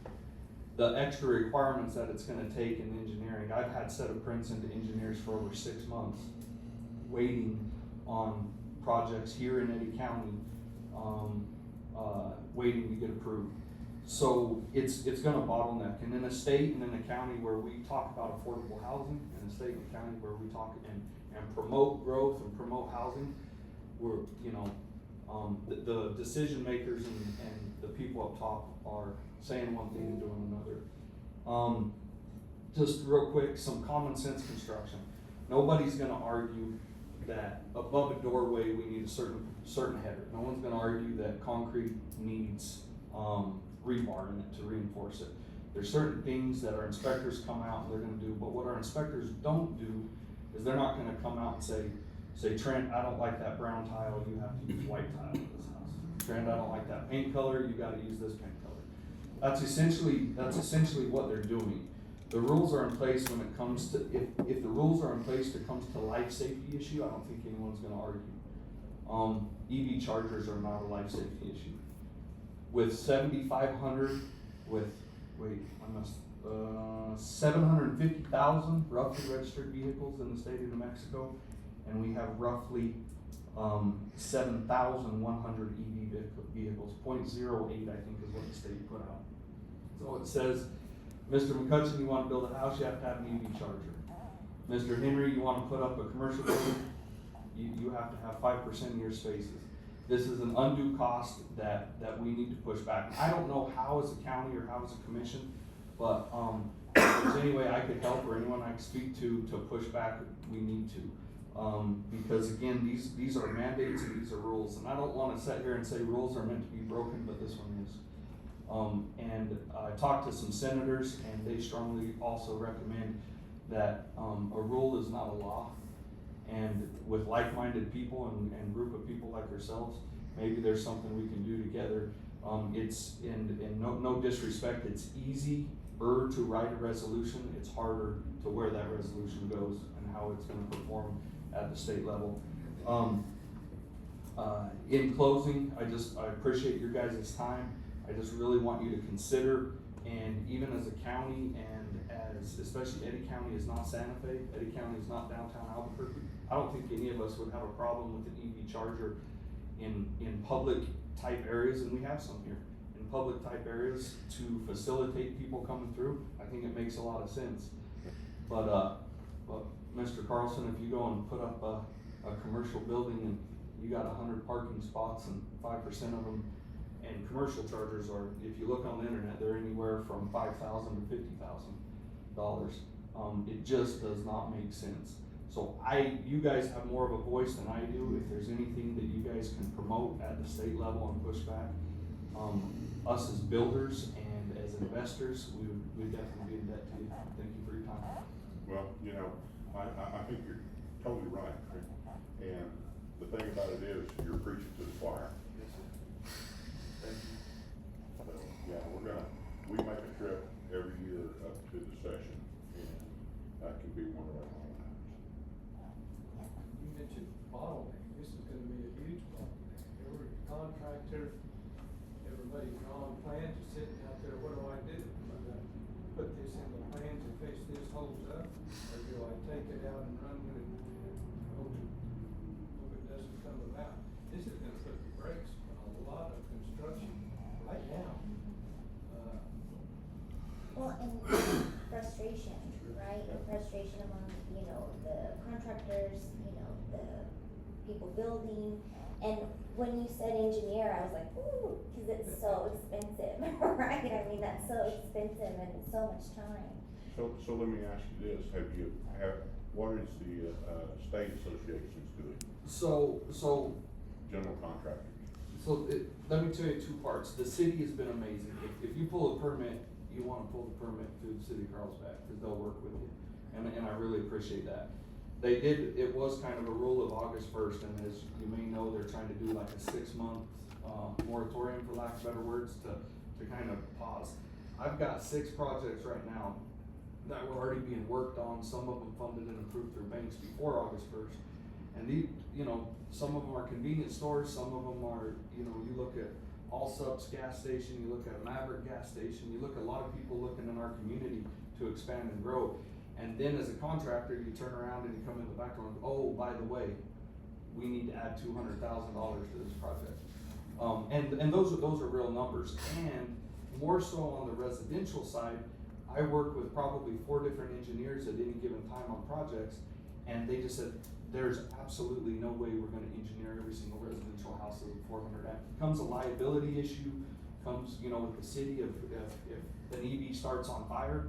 The extra requirements that it's gonna take in engineering, I've had set of prints into engineers for over 6 months, waiting on projects here in Eddy County, waiting to get approved. So it's gonna bottleneck, and in a state and in a county where we talk about affordable housing, in a state and a county where we talk and promote growth and promote housing, we're, you know, the decision makers and the people up top are saying one thing and doing another. Just real quick, some common sense construction. Nobody's gonna argue that above a doorway we need a certain header. No one's gonna argue that concrete needs rebar in it to reinforce it. There's certain things that our inspectors come out and they're gonna do, but what our inspectors don't do is they're not gonna come out and say, Trent, I don't like that brown tile, you have to use white tile in this house. Trent, I don't like that paint color, you gotta use this paint color. That's essentially what they're doing. The rules are in place when it comes to, if the rules are in place when it comes to life safety issue, I don't think anyone's gonna argue. EV chargers are not a life safety issue. With 7,500, with, 750,000 roughly registered vehicles in the state of New Mexico, and we have roughly 7,100 EV vehicles, 0.08 I think is what the state put out. So it says, Mr. McCutcheon, you want to build a house, you have to have an EV charger. Mr. Henry, you want to put up a commercial building, you have to have 5% of your spaces. This is an undue cost that we need to push back. I don't know how as a county or how as a commission, but if there's any way I could help or anyone I could speak to push back, we need to. Because again, these are mandates and these are rules, and I don't want to sit here and say rules are meant to be broken, but this one is. And I talked to some senators, and they strongly also recommend that a rule is not a law. And with like-minded people and group of people like yourselves, maybe there's something we can do together. It's in no disrespect, it's easier to write a resolution. It's harder to where that resolution goes and how it's going to perform at the state level. In closing, I appreciate your guys' time. I just really want you to consider, and even as a county and as, especially Eddy County is not Santa Fe, Eddy County is not downtown Albuquerque. I don't think any of us would have a problem with an EV charger in public type areas, and we have some here. In public type areas to facilitate people coming through, I think it makes a lot of sense. But Mr. Carlson, if you go and put up a commercial building and you got 100 parking spots and 5% of them, and commercial chargers are, if you look on the internet, they're anywhere from $5,000 to $50,000. It just does not make sense. So you guys have more of a voice than I do. If there's anything that you guys can promote at the state level and push back, us as builders and as investors, we would definitely be in debt to you. Thank you for your time. Well, you know, I think you're totally right. And the thing about it is, you're preaching to the choir. Thank you. So, yeah, we make a trip every year up to the session, and that can be one of our highlights. You mentioned bottleneck, this is gonna be a huge bottleneck. Every contractor, everybody's drawing plans, is sitting out there, what do I do? Am I gonna put this in the plans in case this holds up? Or do I take it out and run with it and hope it doesn't come about? This is gonna put the brakes on a lot of construction right now. Well, and frustration, right? And frustration among, the contractors, the people building. And when you said engineer, I was like, ooh, because it's so expensive, right? I mean, that's so expensive and so much time. So let me ask you this, what is the state associations doing? So General contractors. So let me tell you two parts. The city has been amazing. If you pull a permit, you want to pull the permit through the city of Carlsbad because they'll work with you, and I really appreciate that. They did. It was kind of a rule of August 1st, and as you may know, they're trying to do like a 6-month moratorium, for lack of better words, to kind of pause. I've got 6 projects right now that were already being worked on, some of them funded and approved through banks before August 1st. And some of them are convenience stores, some of them are, you look at Allsup's gas station, you look at Maverick gas station, you look at a lot of people looking in our community to expand and grow. And then as a contractor, you turn around and you come in the background, oh, by the way, we need to add $200,000 to this project. And those are real numbers. And more so on the residential side, I work with probably 4 different engineers at any given time on projects, and they just said, there's absolutely no way we're gonna engineer every single residential house of 400 amp. Becomes a liability issue, comes, with the city if an EV starts on fire,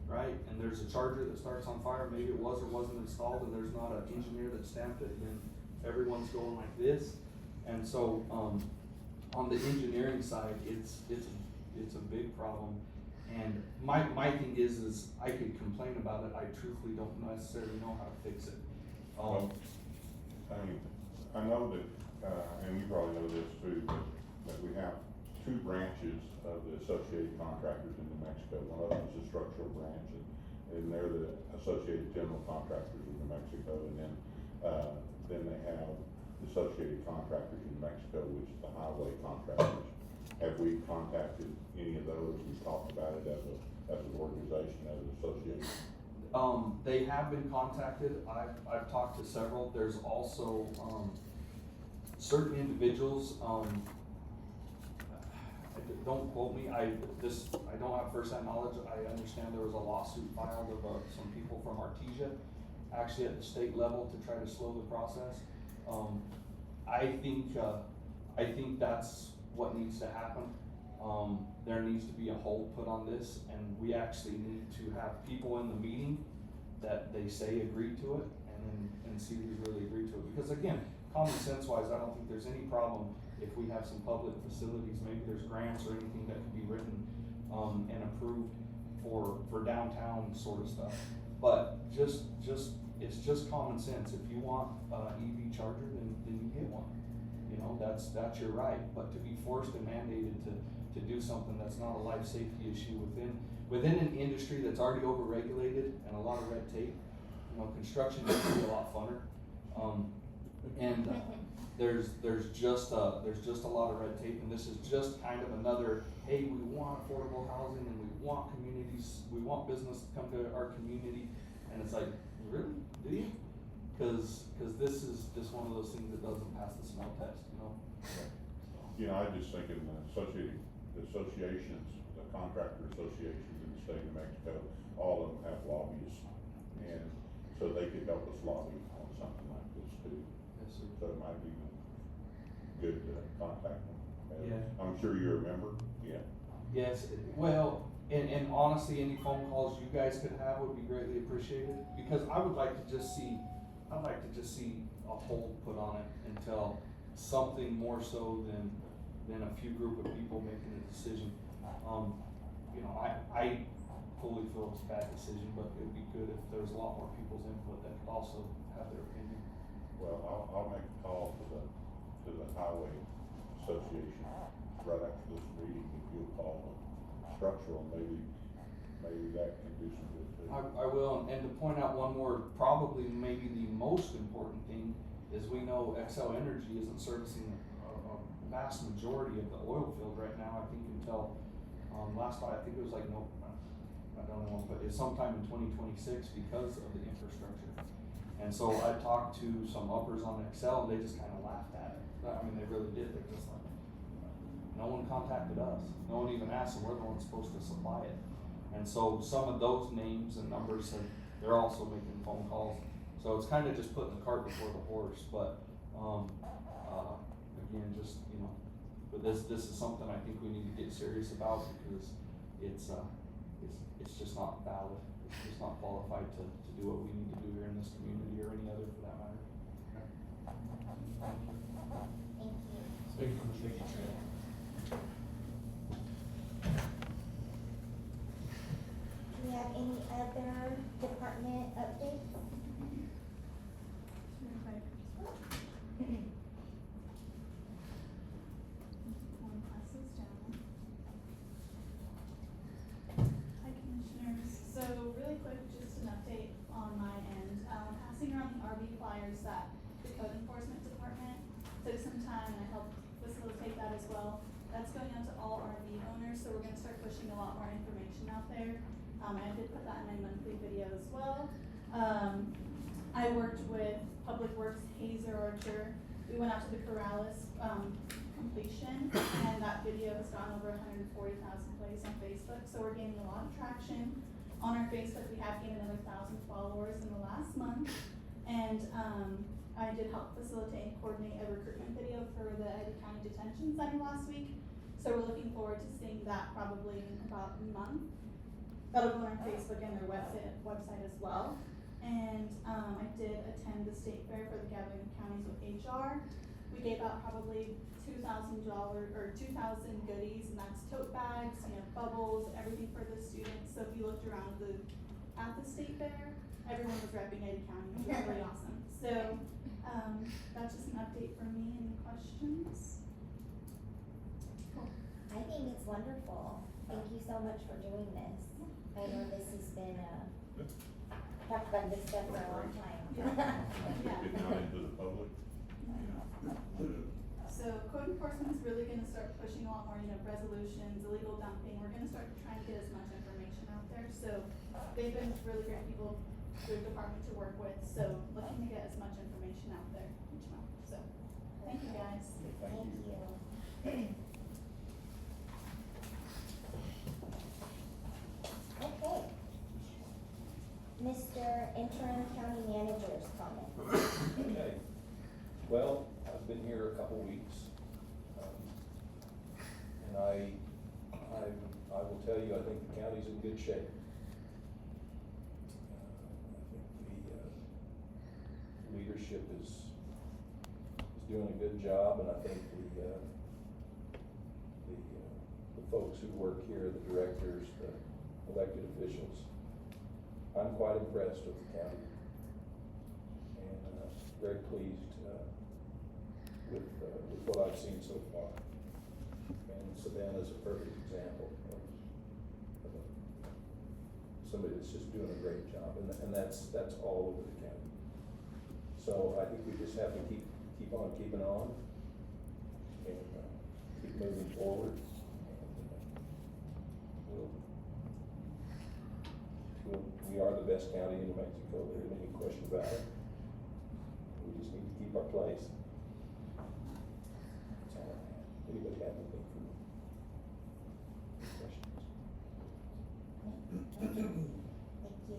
right? And there's a charger that starts on fire, maybe it was or wasn't installed, and there's not an engineer that stamped it, then everyone's going like this. And so, on the engineering side, it's a big problem. And my thing is I could complain about it, I truthfully don't necessarily know how to fix it. I know that, and you probably know this too, that we have 2 branches of the Associated Contractors in New Mexico. One of them is the structural branch, and they're the Associated General Contractors of New Mexico, and then they have the Associated Contractors in New Mexico, which is the highway contractors. Have we contacted any of those? We talked about it as an organization, as an association. They have been contacted. I've talked to several. There's also certain individuals. Don't quote me. I don't have first-hand knowledge. I understand there was a lawsuit filed of some people from Artesia, actually at the state level, to try to slow the process. I think that's what needs to happen. There needs to be a hold put on this, and we actually need to have people in the meeting that they say agree to it, and see who's really agreed to it. Because again, common sense wise, I don't think there's any problem if we have some public facilities, maybe there's grants or anything that could be written and approved for downtown sort of stuff. But it's just common sense. If you want an EV charger, then you get one. That's your right. But to be forced and mandated to do something that's not a life safety issue within an industry that's already overregulated and a lot of red tape, construction needs to be a lot funner. There's just a lot of red tape, and this is just kind of another, hey, we want affordable housing and we want communities, we want business to come to our community, and it's like, really, do you? Because this is just one of those things that doesn't pass the smell test, I just think in the associations, the contractor associations in the state of New Mexico, all of them have lobbyists, and so they could help us lobby on something like this too. Yes, sir. So it might be good to contact them. Yeah. I'm sure you're a member. Yeah. Yes, well, and honestly, any phone calls you guys could have would be greatly appreciated, because I would like to just see a hold put on it until something more so than a few group of people making a decision. I fully feel it's a bad decision, but it would be good if there was a lot more people's input that could also have their opinion. Well, I'll make a call to the Highway Association right after this meeting. If you'll call them structural, maybe that can do some good too. I will, and to point out one more, probably maybe the most important thing is we know Xcel Energy isn't servicing a vast majority of the oil field right now. I think until last night, I think it was like I don't know, but it's sometime in 2026 because of the infrastructure. And so I talked to some uppers on Xcel, and they just kind of laughed at it. I mean, they really did. They're just like, no one contacted us. No one even asked, and we're the ones supposed to supply it. And so some of those names and numbers, they're also making phone calls. So it's kind of just putting the cart before the horse. But again, just but this is something I think we need to get serious about, because it's just not valid. It's just not qualified to do what we need to do here in this community, or any other for that matter. Thank you. Thank you, Commissioner. Do we have any other department updates? One classes down. Hi, Commissioners. So really quick, Commissioners, so we're gonna start pushing a lot more information out there. And I did put that in my monthly video as well. I worked with Public Works, Hazer Archer. We went out to the Corrales, completion, and that video has gone over 140,000 plays on Facebook, so we're gaining a lot of traction. On our Facebook, we have gained another 1,000 followers in the last month, and I did help facilitate and coordinate a recruitment video for the Eddy County Detention Center last week, so we're looking forward to seeing that probably in about a month. That'll go on our Facebook and their website as well. And I did attend the state fair for the Gathering of Counties with HR. We gave out probably $2,000 or 2,000 goodies, and that's tote bags, bubbles, everything for the students. So if you looked around at the state fair, everyone was repping Eddy County, which was really awesome. So that's just an update from me. Any questions? Cool. I think it's wonderful. Thank you so much for doing this. I know this has been talked about this stuff for a long time. Getting out into the public. So code enforcement is really going to start pushing a lot more, resolutions, illegal dumping. We're going to start trying to get as much information out there. So they've been really great people, good department to work with. So looking to get as much information out there each month. So thank you guys. Thank you. Okay. Mr. Interim County Manager's comment. Okay. Well, I've been here a couple weeks, and I will tell you, I think the county's in good shape. I think the leadership is doing a good job, and I think the folks who work here, the directors, the elected officials, I'm quite impressed with the county, and very pleased with what I've seen so far. And Savannah is a perfect example of somebody that's just doing a great job, and that's all over the county. So I think we just have to keep on keeping on, and keep moving forward. We are the best county in New Mexico. There isn't any question about it. We just need to keep our place. That's all I have. Anybody have anything for me? Questions? Thank you.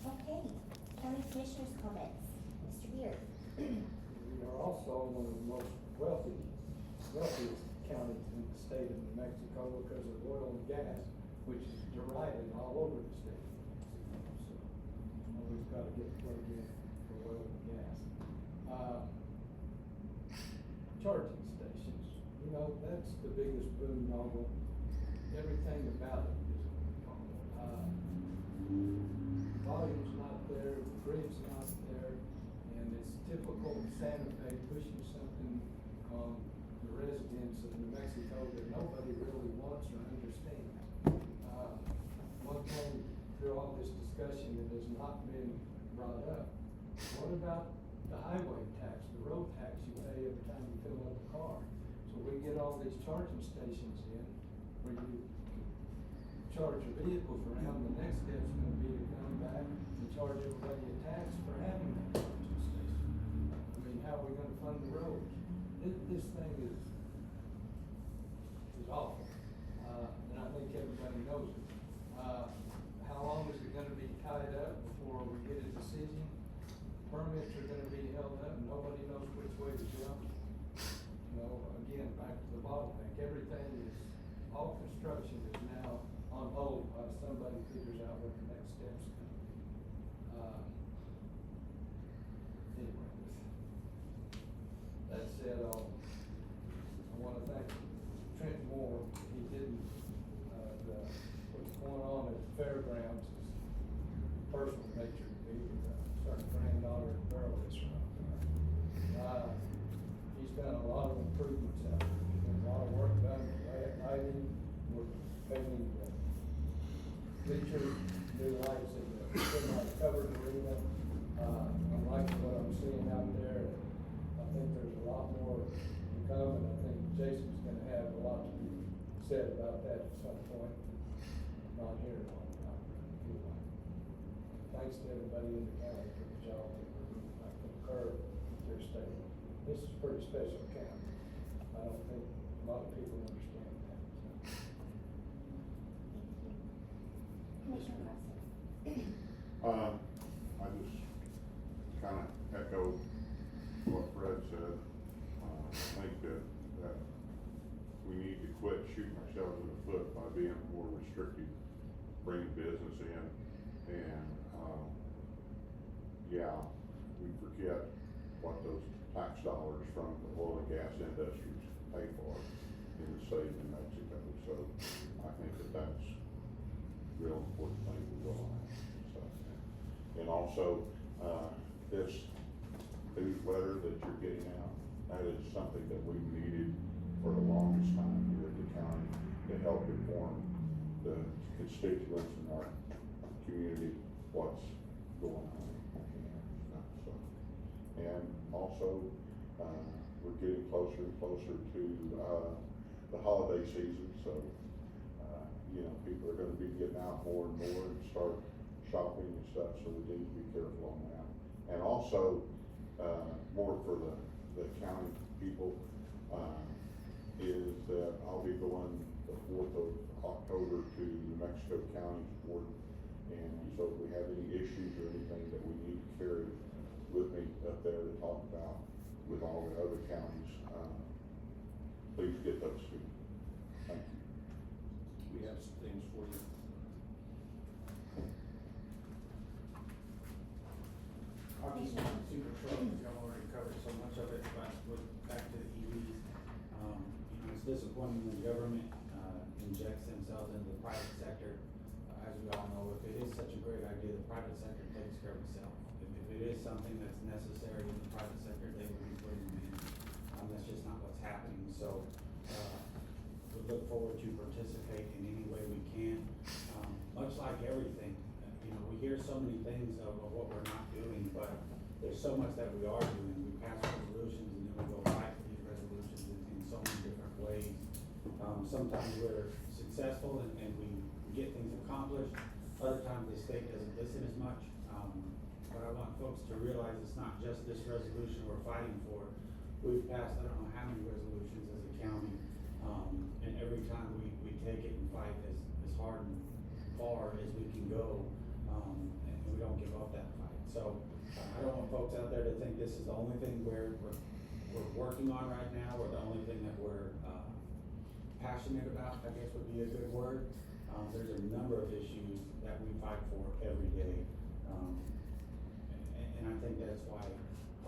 Okay. County Commissioners' comments. Mr. Beard. We are also one of the most wealthiest counties in the state of New Mexico because of oil and gas, which is derived all over the state of New Mexico. So we've got to get plugged in for oil and gas. Charging stations, that's the biggest boondoggle. Everything about it is a boondoggle. Volume's not there, the grid's not there, and it's typical Santa Fe pushing something on the residents of New Mexico that nobody really wants or understands. One thing through all this discussion that has not been brought up, what about the highway tax, the road tax you pay every time you fill up a car? So we get all these charging stations in where you charge your vehicles around. The next step's going to be to come back and charge everybody a tax for having that charging station. I mean, how are we going to fund the roads? This thing is awful, and I think everybody knows it. How long is it going to be tied up before we get a decision? Permits are going to be held up, and nobody knows which way to jump. Again, back to the bottleneck. Everything is, all construction is now on hold while somebody figures out what the next steps are going to be. Anyway, that said, I want to thank Trent Moore. He didn't, what's going on at the fairgrounds is personal nature to me, with a certain granddaughter and girl that's around. He's done a lot of improvements out there. There's been a lot of work done with lighting, we're painting the bleachers, new lights in the semi-covered arena. I'm liking what I'm seeing out there. I think there's a lot more to come, and I think Jason's going to have a lot to be said said about that at some point, not here at all. Thanks to everybody in the county for the job that we're doing. I concur with their statement. This is a pretty special county. I don't think a lot of people understand that. Commissioner Russell. I just kind of echo what Fred said. I think that we need to quit shooting ourselves in the foot by being more restrictive, bringing business in, and, yeah, we forget what those tax dollars from the oil and gas industries pay for in the state of New Mexico. So I think that's a real important thing to go on. So, and also, this newsletter that you're getting out, that is something that we've needed for the longest time here at the county to help inform the constituents in our community what's going on. So, and also, we're getting closer and closer to the holiday season, so you know, people are going to be getting out more and more and start shopping and stuff, so we need to be careful on that. And also, more for the county people, is that I'll be going the 4th of October to New Mexico County's board, and so if we have any issues or anything that we need to carry with me up there to talk about with all the other counties, please get those to me. Thank you. We have some things for you. I'll be super short, because y'all already covered so much of it, but back to the EVs. You know, it's disappointing when government injects themselves into the private sector. As we all know, if it is such a great idea, the private sector takes care of itself. If it is something that's necessary in the private sector, they will be putting them in. That's just not what's happening. So we look forward to participate in any way we can. Much like everything, you know, we hear so many things of what we're not doing, but there's so much that we are doing. We pass resolutions and then we go fight for these resolutions in so many different ways. Sometimes we're successful and we get things accomplished. Other times the state doesn't listen as much. But I want folks to realize it's not just this resolution we're fighting for. We've passed, I don't know how many resolutions as a county, and every time we take it and fight as hard and far as we can go, and we don't give up that fight. So I don't want folks out there to think this is the only thing we're working on right now, or the only thing that we're passionate about, I guess would be a good word. There's a number of issues that we fight for every day. And I think that's why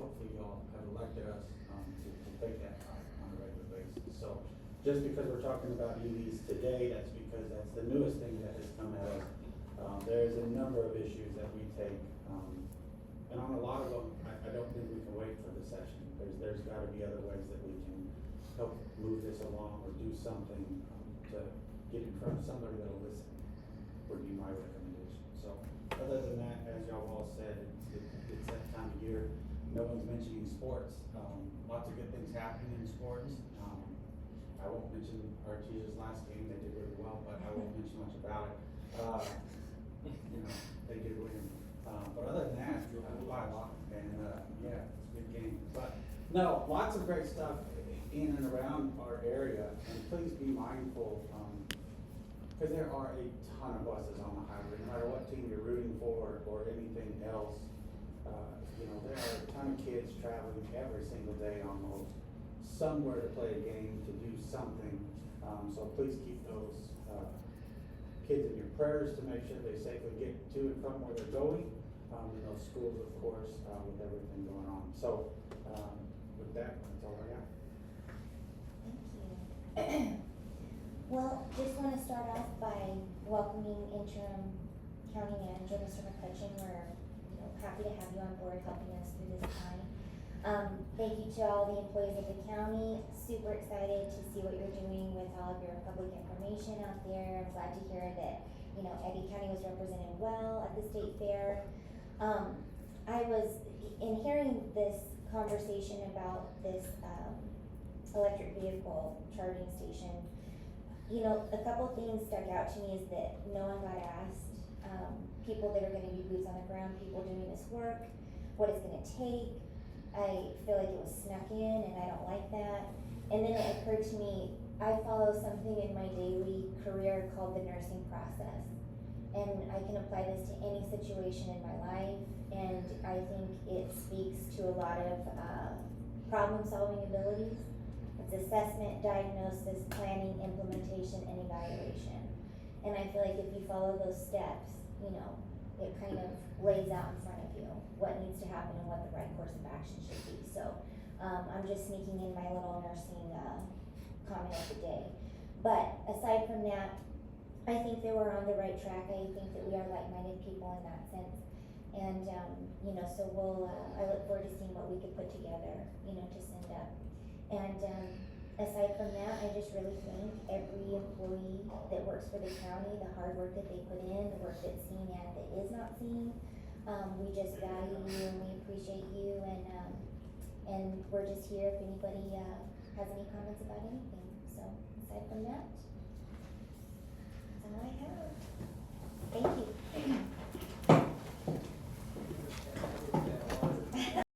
hopefully y'all have elected us to take that fight on a regular basis. So just because we're talking about EVs today, that's because that's the newest thing that has come out. There's a number of issues that we take, and on a lot of them, I don't think we can wait for the session. There's got to be other ways that we can help move this along or do something to get in front of somebody that'll listen, would be my recommendation. So other than that, as y'all all said, it's that time of year. No one's mentioning sports. Lots of good things happening in sports. I won't mention Artesia's last game. They did really well, but I won't mention much about it. You know, they did win. But other than that, by a lot. And yeah, it's a good game. But no, lots of great stuff in and around our area. And please be mindful, because there are a ton of buses on the highway, no matter what team you're rooting for or anything else. You know, there are a ton of kids traveling every single day almost, somewhere to play a game, to do something. So please keep those kids in your prayers to make sure they safely get to and from where they're going. In those schools, of course, with everything going on. So with that, that's all I got. Thank you. Well, just want to start off by welcoming interim county manager, Mr. McCutcheon. We're happy to have you on board helping us through this time. Thank you to all the employees of the county. Super excited to see what you're doing with all of your public information out there. I'm glad to hear that, you know, Eddy County was represented well at the state fair. I was, in hearing this conversation about this electric vehicle charging station, you know, a couple things stuck out to me is that no one got asked. People that are gonna be boots on the ground, people doing this work, what it's gonna take. I feel like it was snuck in and I don't like that. And then it occurred to me, I follow something in my daily career called the nursing process. And I can apply this to any situation in my life, and I think it speaks to a lot of problem-solving abilities. It's assessment, diagnosis, planning, implementation, and evaluation. And I feel like if you follow those steps, you know, it kind of lays out in front of you what needs to happen and what the right course of action should be. So I'm just sneaking in my little nursing comment of the day. But aside from that, I think that we're on the right track. I think that we are like-minded people in that sense. And, you know, so I look forward to seeing what we could put together, you know, to send up. And aside from that, I just really thank every employee that works for the county, the hard work that they put in, the work that's seen and that is not seen. We just value you and we appreciate you, and we're just here if anybody has any comments about anything. So aside from that, that's all I have. Thank you.